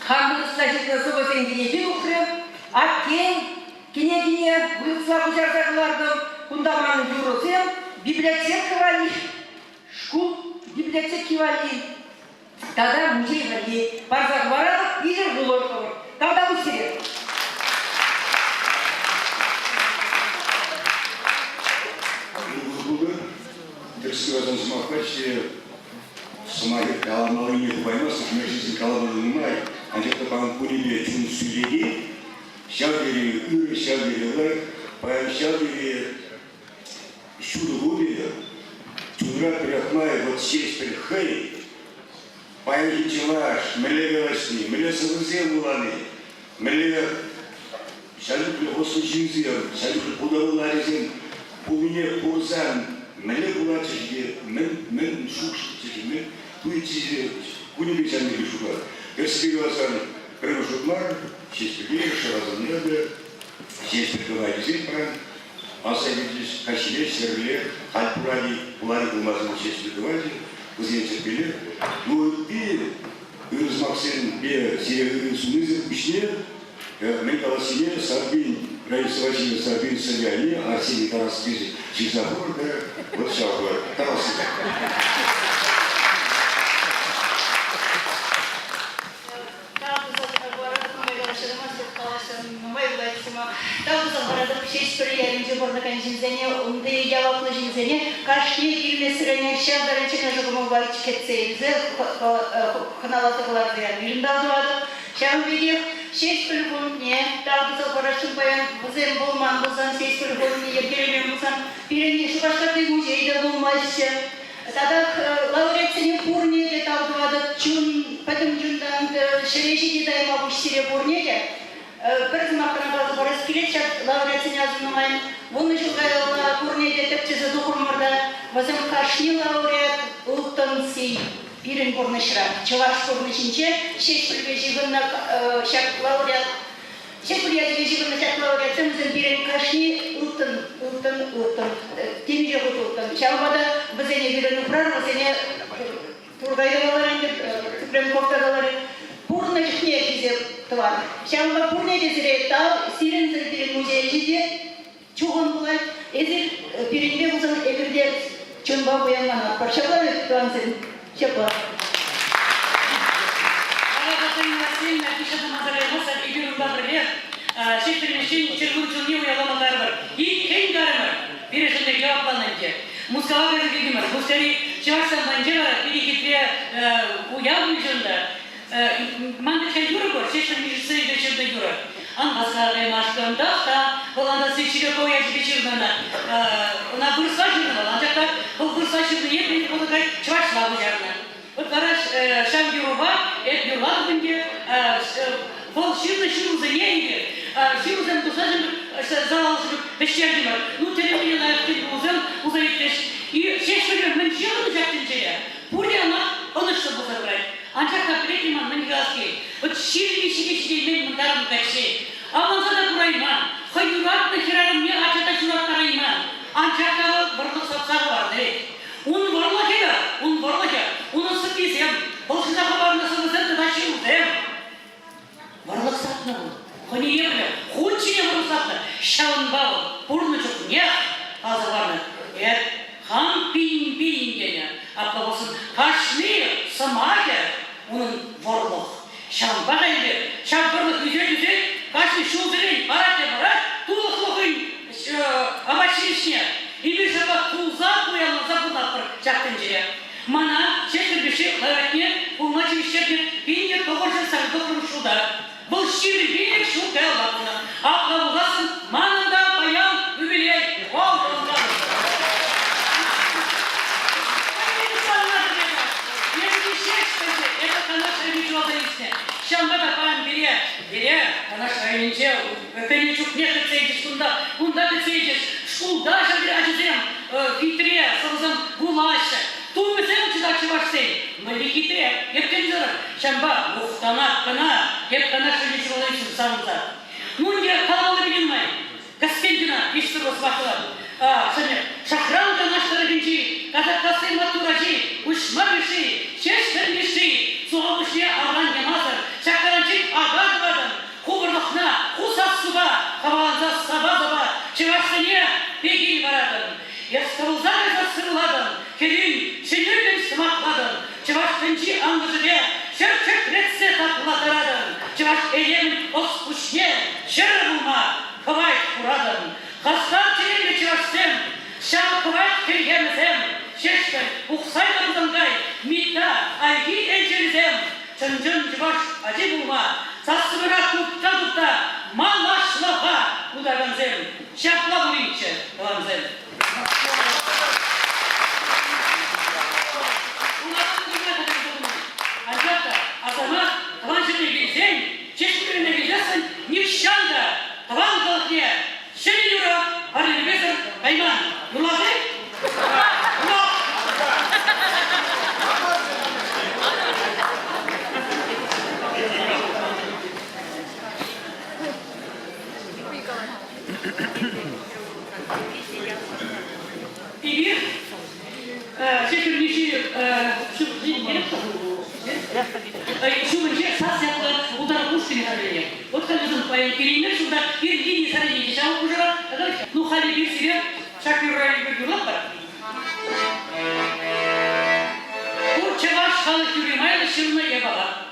S: қамдылысына жетіне сұғы зейіндіне бі ұқырым, аткен, кене-кене, бұйықсылағы жарсақылардың құндаманын жүрісем, библиотека вали, шкул библиотеки вали, тада музей вали, барзақ барадық, изер бұл орқылыр, тада бұстерек.
N: Терсивазан Смахпачи, Самагир Каламалы не поймас, между Каламалы Май, а где-то там курили чун сюлеги, щавили юры, щавили лайк, щавили щуду губили, чунра перехмай, вот сесть перехай, паяли челаш, меле велашни, меле савырзем уланы, меле шалюкли хосу жинзер, шалюкли пудавуларизем, пумине пурзан, Мэле булачыжге, мен шукшыжге, мен туйчиже, кунили чанили шука. Персибиги васан, прямо шутмар, шеспиги, шаразан небе, шеспиги дизель пран, асайдиш, кашиле, серле, хальпурали, булари булмазын шеспиги вади, кузен терпеле. Ну и ырызмаксен, бе сирегы сунызы бишне, мен каласине, сарбин, Раиса Васильевна Сарбин Савиани, Арсений Тарас Кизи, Чизнабур, вот все, Тарас
A: Шесть полигонне, там за хорошим баян, бузем болман, бузан шесть полигонне, ергелемен бузан, перенеш башкаты музейда болмайся. Тогда лауреатсене пурне, там дуада чун, потом чундан шереши дайма буш сире пурне. Перед мактана баз келет, лауреатсене азунмайн, вон еще гайла пурне тепче за духурмарда, базем кашни лауреат ултан сей. Пирен горнышра, чуваш горнышинче, шесть прибежигынна шак лауреат,
I: Çekuriye bir çakmalı yapsam bir kaşni utun. Temi yok utun. Şamada bizene bir nufrar, bizene Turgaydalar indi, Supreme Court'talar. Purna çıkmaya gidiyor tuvar. Şamada purna desire tav sirin bir müzeyde çoğun bulay. Ezir birinde bu zaman evde çömba boyanlar. Parçalar tuvansın. Şapa.
S: Birisinde cevaplanınca, Mustafa Bey'in Mustari Çarşamba Bancalar bir kitleye uyanmışında, mantıklı yürü var, seçim meclisi geçirdi yürü. Anlasarlı maçlarında da Hollanda seçiyle koyacı geçirmene, ona bursa şırdı var, ancak da bu bursa şırdı yetmedi, bu da Çarşamba Bancalarına. Bu karış şam yürüva, et yürüvar bence, Vol şırdı neydi? Şırdı tuzajın zavallısı beşerdi var. Ну, телевизионная активизм узаитеш. И шешвер мен жирны жактынчая. Пуряна онышты бузарбай. Анчак капретим ман мангаски. Вот шири мен мындарым такши. Аманса да курайман. Хайюрат да хирарым не ачата шурат тарайман. Анчак да барлык сапсар бар дейт. Он варлака. Оны сыписем. Болшында хабарнасыбызын ташыймызем. Барлык сатны бул. Хонеевле, худчине вырусатны, шалынбау, пурнычук не азыварны. Хам пин дене, аплавосын кашны самаге, onun varlık. Şambak elde, şambırlık güzel, kaçlı şulzırın, barat, tuğlukluğun, amaçlı işine. Bir şabat tuğza koyanlıza bunatır çaktınca. Mana, çekir bir şey, öğretmen, bu maçı işlerken, bince doğurca sarıda kuruşulda. Bu şirin bir şu devlatına. Akla bulasın, manında bayan, übiley, oğlumlar. Это канаш ревизиона истне. Şamba da pan biri, kanаш rayınca, öpenecuk ne kıtsaydık bunda kıtsaydık. Şkulda bir acizem, filtreye, sazım, bulaşı. Tuğmesem çıdak çıvarsın. Malikite, yepkenizara. Şamba, muhtana, kana, hep kanаш reviziona истне sanımda. Nunca kalabalı bilinmeyin. Gaspendina, işte rosbaklar. Şahran kanaşları binci, kazakası maturacı, uçmabışı, şeşkırmışı, soğamışıya avran yamazır, şakarancık ağadırladın, kuburlukna, kusas suba, havalanza sabah, çıvarsınıya begil varadın, yaskavulzarıza sırladın, kelin, şenirden sımakladın, çıvarsıncı angıcıya, şerçek retse tatlılatıradın, çıvars eylem oskuşne, şer bulma, kavayt kuradın, Kastar çeyrek çıvarsın, şah kuvayt kelgemizem, şeşken, uksaylarımızın gay, mitta, aygi elcerizem, çıncın çıvaş acı bulma, sassıbıra tutta, malaşlaha, udarganzem, şahla bulinçe, ulanzem. Ulanzem dünya kadar bulunur. Ancak da, azama, kıvancını bilsen, çeşitlerini bilirsin, nişanda, kıvan kalıklıya, Şimdi yura, hari besar, kayman, yulası? Yulası! İyi, çekilmişi, şu önce sasyakla udara kuştini sarılıyor. Otkalızın birinde şurada bir lini sarılıyor. Şahı kuşara, ну hali bir sire, şakırrayı bir yulak var. Bu çevaş halı yürüymeyle şırına yebala.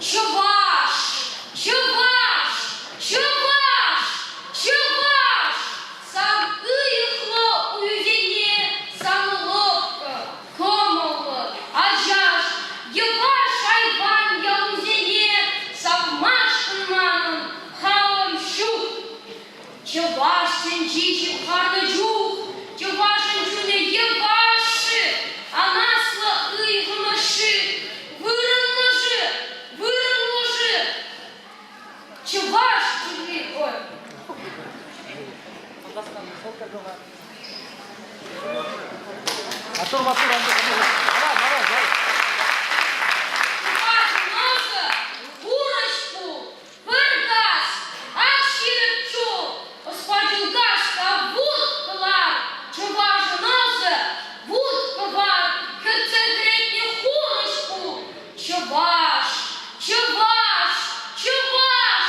H: Чуваш, чуваш, чуваш, чуваш. Сам ыехло уюзене, сам ловко, комоло, ажаш. Еваш айван ялузене, сам машканманом, халом щук. Чуваш сенчичим хардачух, чуваш сенчуне еваши, а насло ыехлоши. Вырложи! Чуваш, чужие, ой. Чуваш, носа, курочку, пыргас, акширчу, оспадил гашка, вуд клар. Чуваш, носа, вуд ковар, херцегретню курочку. Чуваш, чуваш, чуваш,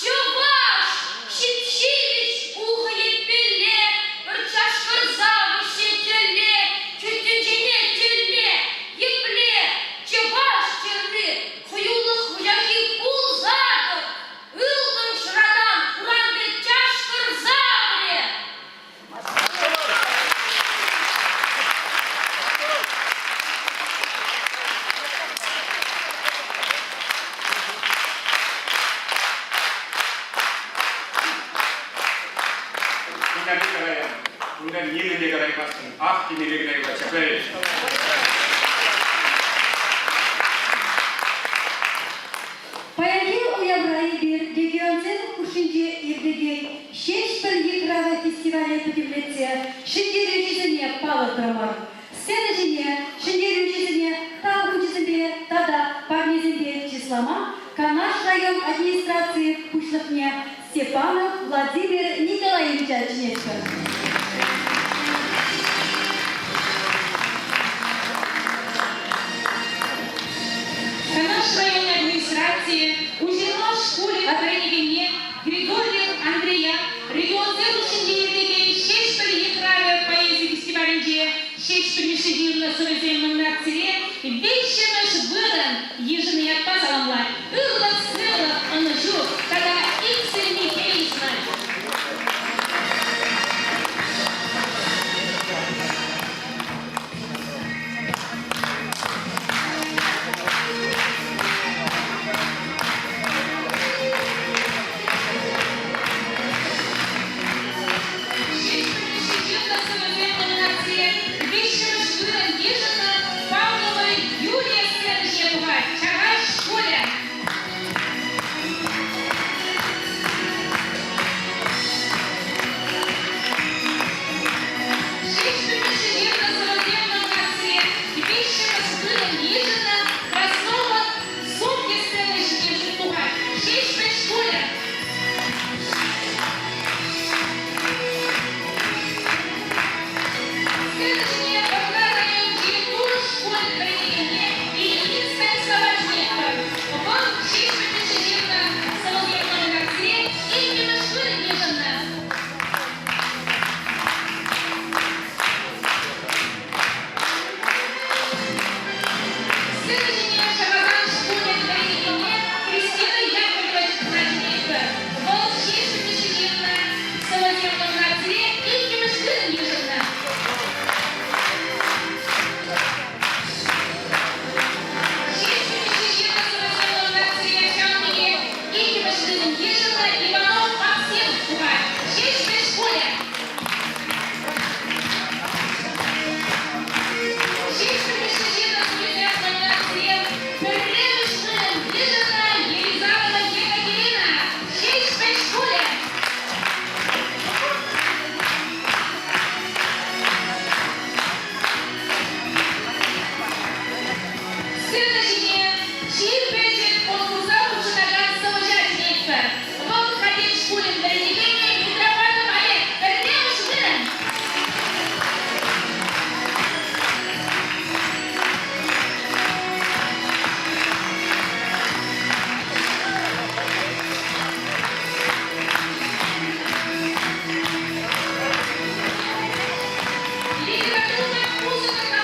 H: чуваш, щипчивич, ухает пиле, рычаж корзавы, щетеле, чуть-чуть теле, епле, чуваш черны, хуюлых хуяхи пулзатор, ылдым шрадан, хуранды тяж корзавре.
B: Bundan yeni kadar bastın. Ah kimi ne kadar çapay.
I: Паянкел уябрайы бир регионзен кушинже ирдеген шештер екрава фестивале путевлетсе шиндерючизіне палы трамар. Сцена жіне, шиндерючизіне тал учизіне тада парнезінде числама Канаш район администрации Пушлыхне Степанов Владимир Николаевича Чнечка.
E: Канаш районной администрации узелма школе Абреневине Григорьев Андрея регионзен ушиндердеген шештер екрава поэзия фестивалінде шештер мишедилна совеземның нацире бейшемеш вырын ежины ятпа саламлар. Ыглық сылық аныжу, когда иксельми кейсна. Музыка,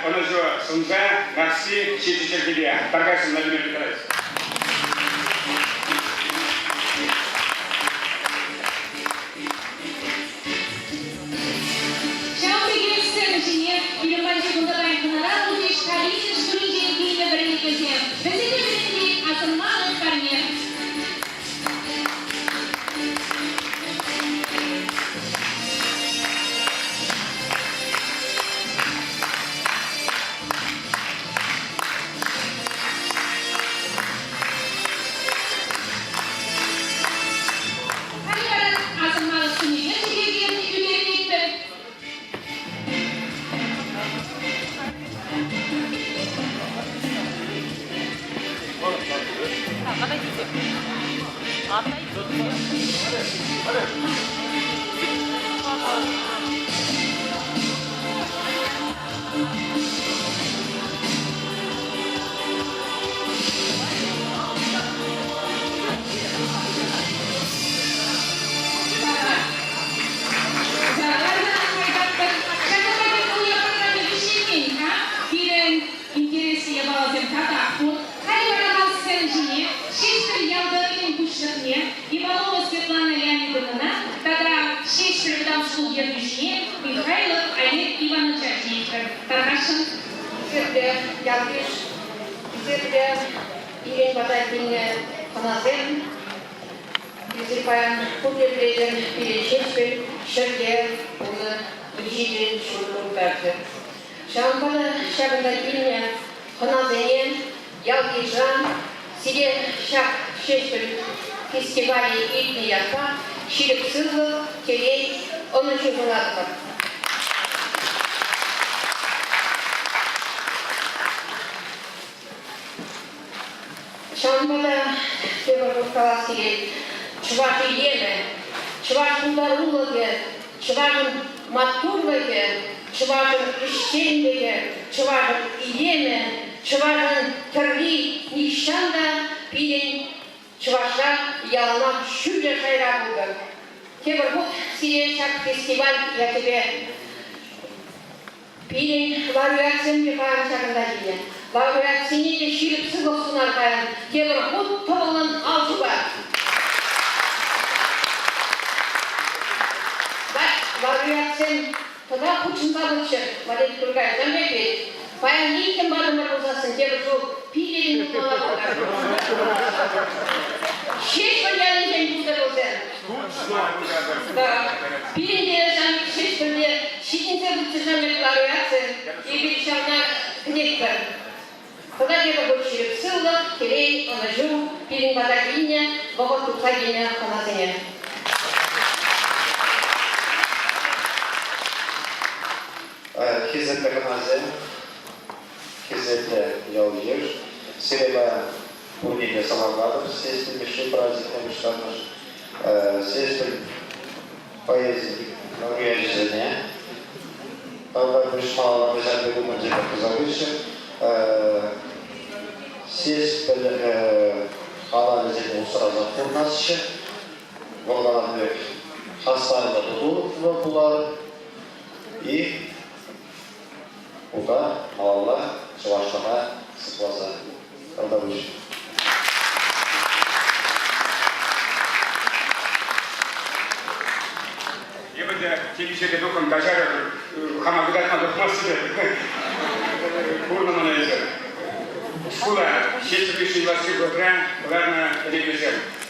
B: Она же Сунза, Нарси, Сити Черкидия. Таргашин Владимир Николаевич.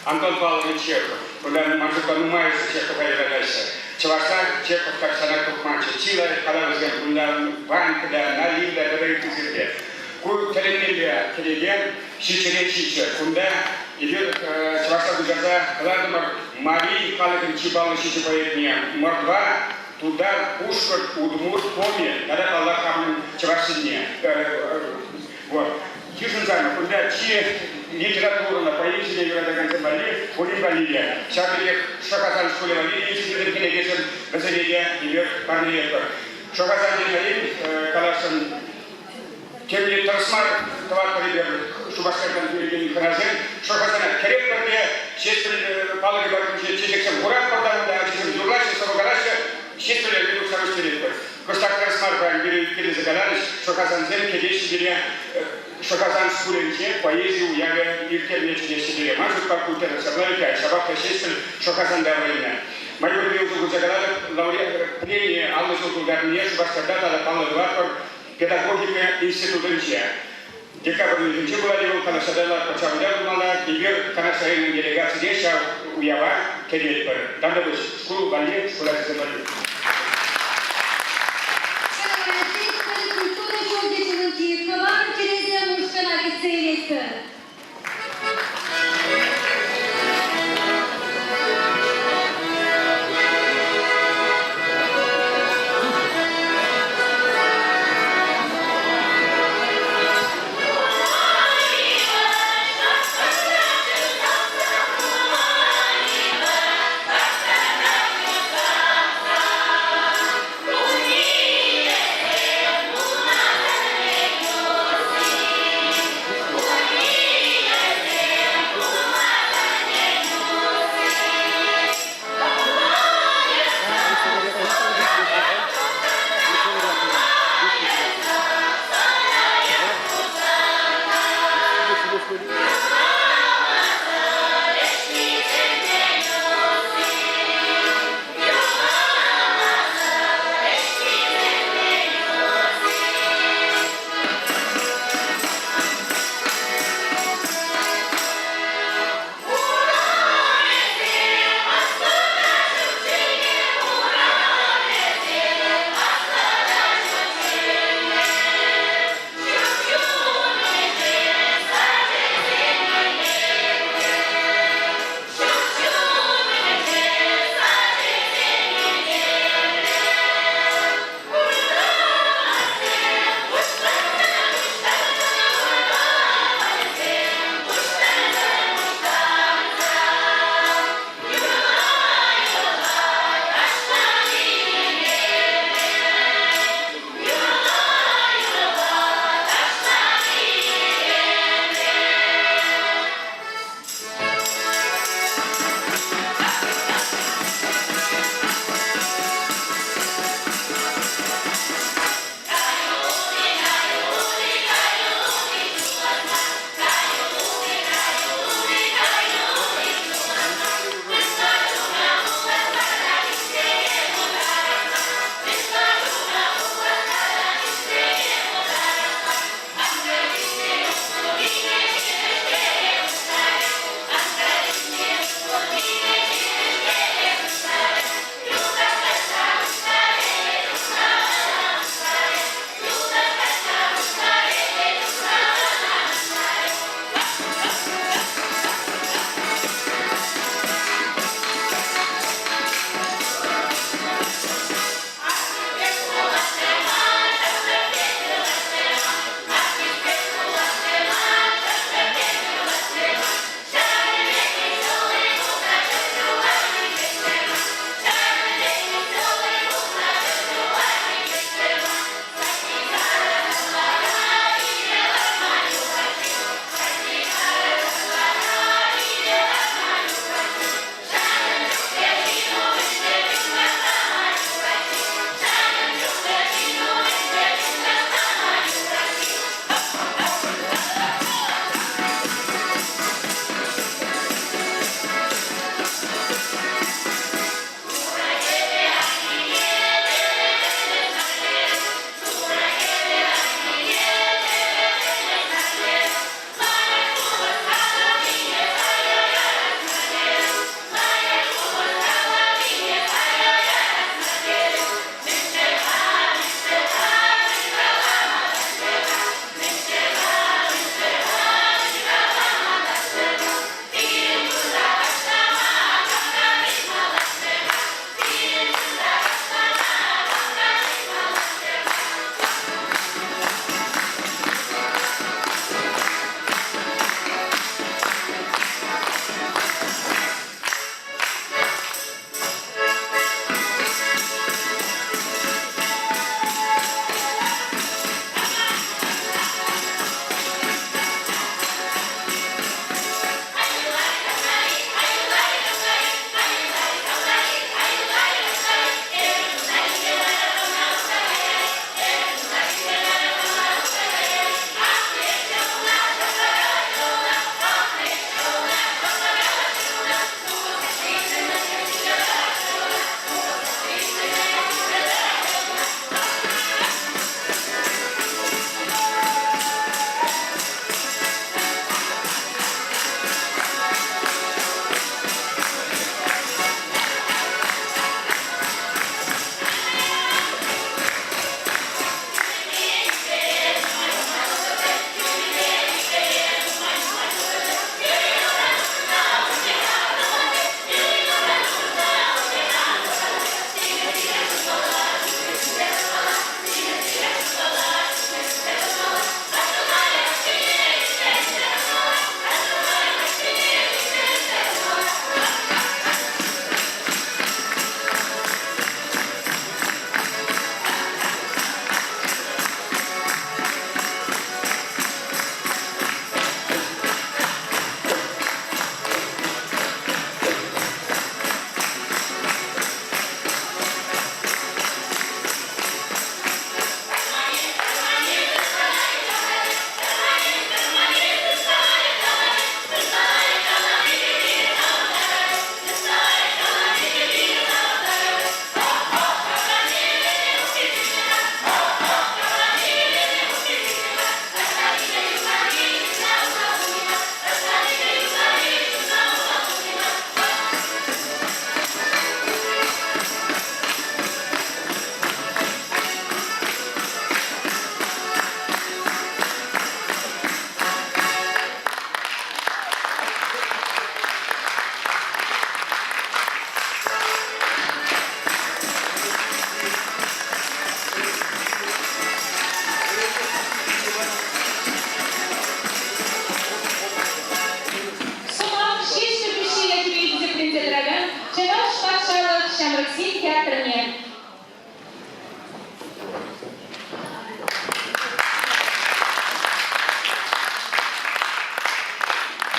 B: Антон Павлович Чехов, куда может понимаешь, Чехов Чувашстан, Чехов, как санат Тухманча, Чила, когда вы знаете, куда банк, да, налив, да, да, да, ку теленелия, телеген, Чичеречича, куда идет Чувашстан города, Владимир Марий, Халикин Чибал, Чичипоетния, Мордва, туда Пушкар, Удмурт, Коми, когда Аллахам Чувашстане. Вот. Тишинзана, куда че литература на поэзии города Концембали, Улибалия, Шагрих, Шахазан школе Валерий, если ты не видишь, Василия, Ивер, Парниетка. Шахазан Динарин, Калашин, Кемли Тарсмар, Тават Парибер, Шубашкардан Юрген Харазен, Шахазан, Керекбарде, Честер, Павлович Баркович, Чечексен, Бурак, Пардавуда, Чечексен, Юрлаши, Савагараши, Честер, Левик, Сарустерик. Kışlak karışmarken bir zekalar, şokazanzen kedeş bile şokazan skulince, poezi uyağı ilkel geçişi bile. Majut fakultede sablarken, şabak taşıysın şokazan devrine. Majut bir uzun zekalar, premiye almış okullarına şu başlarda da tanıdılar, pedagogika institutunca. Jika berbincang pula di karena saudara percaya mana tiga karena saya mendelegasi desa Uyawa kini ber. Dan terus sekolah Bali sekolah sekolah.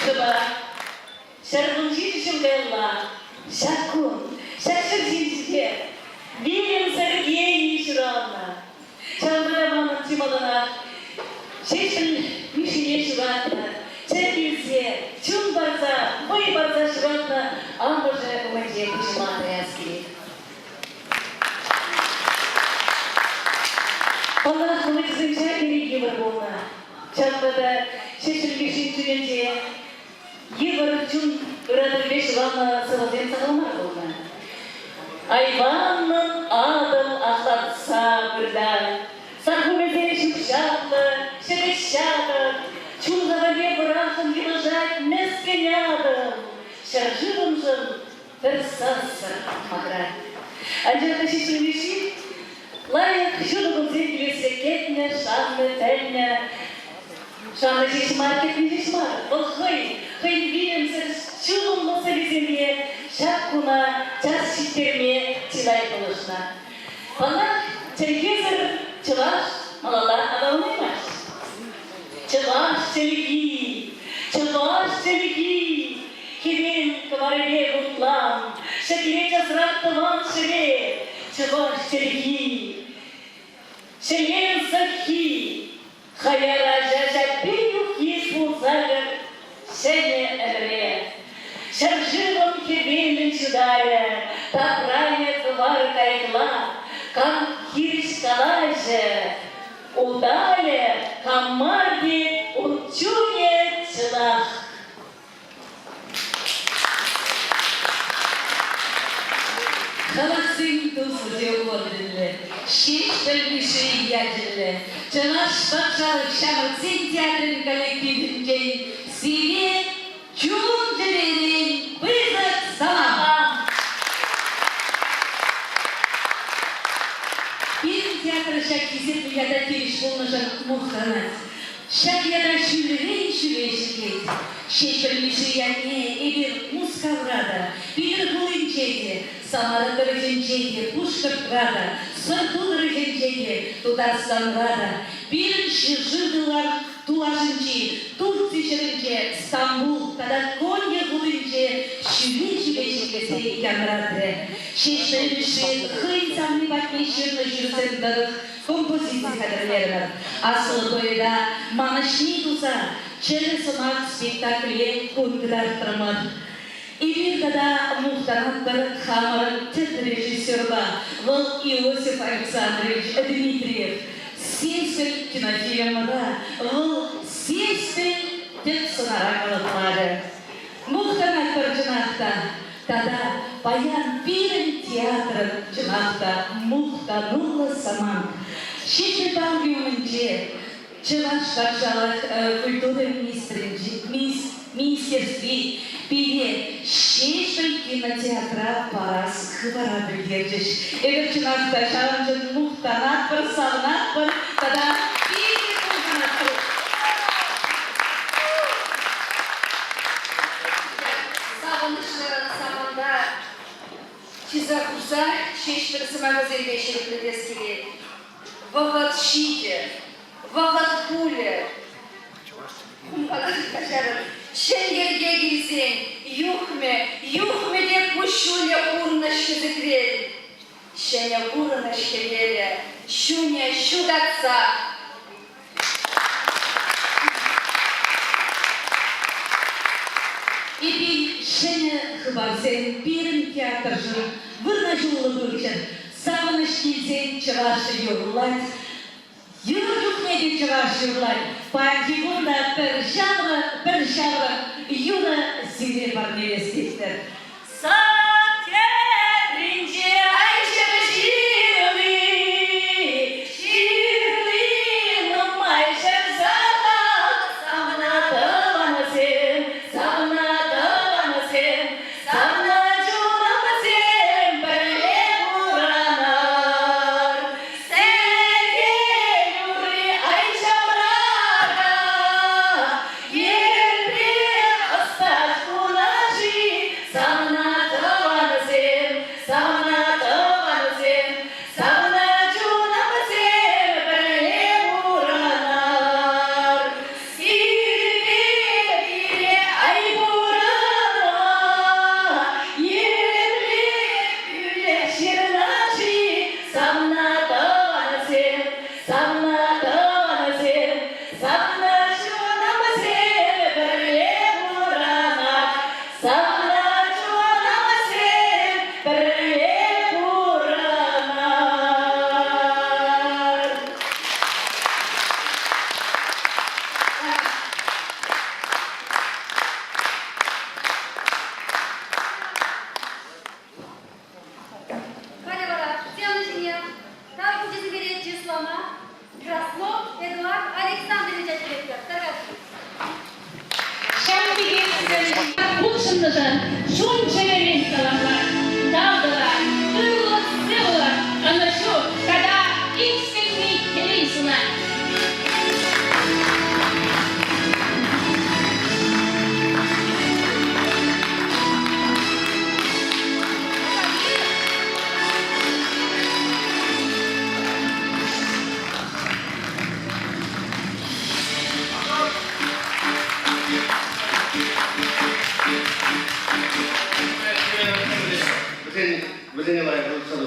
I: Şıba, şarkın jiri şıngayla, şakun, şakşır jiri bilim sarı giyeyi şırağına, çaldırı bana çımadana, şeşil mişiye şırağına, çerbilse, çun barza, boy barza şırağına, ambarca umacıya kuşumağına yazgiri. Allah kılıçsın şakiri gibi olma. Çaldırı, şeşil mişin tüyünce, yıllar için ıradır beş valla sıvazem sağlamar olma. Ayvanın adım ahlatsa birden, sarhumeze şıpşatlı, şıpşatlı, çulgava ve bırakın yılacak meskenyadım, şarjırımcım, fırsatsa madra. Ancak da şişirmişim, layık şunu zevklesi ketne, şanlı telne, şanlı şişmar ketne şişmar, bakıy, bilimsiz çulumlu sevizimliye, şakkuna, ças şiştirmeye, çilay buluşuna. Bana televizor, çıvaş, malalar adamıymış. Çıvaş çeliki, kimin kıvarıge mutlam, şekile çasrak tavan şere, çıvaş çeliki, şeyen sakhi, hayara jaja bir yuk yiş bulzagır, şene emre. Шарживом кибелин чудая, так ранит варка игла, как хирш калаже, удале, камарди, учуне чылах. Халаксин тусы зеуордылы, шеш білміші ядылы, чылаш бақшалық шамырцин театрын коллективінде сирен чун жиренин бызык салам. Film teatrı şakizet yada giriş bulunacak muhtemel. Şak yada şüllerin şülleşiklet. Şeşirmişi yani bir muskavrada, bir bulunçeydi, Samara dörücenceydi, Puşkırtvrada, Sırtı dörücenceydi, Tudarstanvrada, bir şırdılar Tulaşınca, Turtişirince, İstanbul, tada Konya bulunca, şülleşikleşiklesi yanradı. Şeşirmişi, hıysamlı bakmışırını jürsendarık, kompozisi kaderlerine. Asıl doyda, manışni tusa, Çeli sanat spektakliye koydulartırmadı. İmirgada muhtarat bir hamarın tırt rejissörü var. Vol Iosif Alexandrovich Dmitriev. Sesel kinofilmada, vol sesel tek sanarak alıtmadı. Muhtarat bir cınakta, tada bayan birin tiyatrın cınakta muhtanulla saman. Şişetan gününce, Чеваш Варшавах культуры министерстве бире шешбіл кинотеатра парас хыбара білгердіш. Егер чынақта шағынжын мұқтанат бір, сағынат бір, тада бире бұлғанат бір.
C: Сағынышы саманда чиза құрса шешбір сымағыз елбешілікті дескеле. Вағат шиде. Vakat pule, kumkalar kaçarım. Şengerge girsin, yuh me de kuşuya urna şüzükler. Şene urna şkelere, şunya şudatsa.
I: İpi şene hıbarsen birin tiyatrıcı, vırna жулы bölçen, sağınış kilsen çıraşı yorullar. Yürüdük nedir çıraşırlar, Pantibunda bir şavra, yuna sinir var nevestekler. Saterince ayşe şirli, numayşer zata, savna dalamasın, savna culamasın, böyle buralar. Some
E: Лучшымдыжын шунчамен саламлар, талдылар, туйлық сыйлық, аны шу, когда инстинктный телесына.
N: Вы заняла, я буду сразу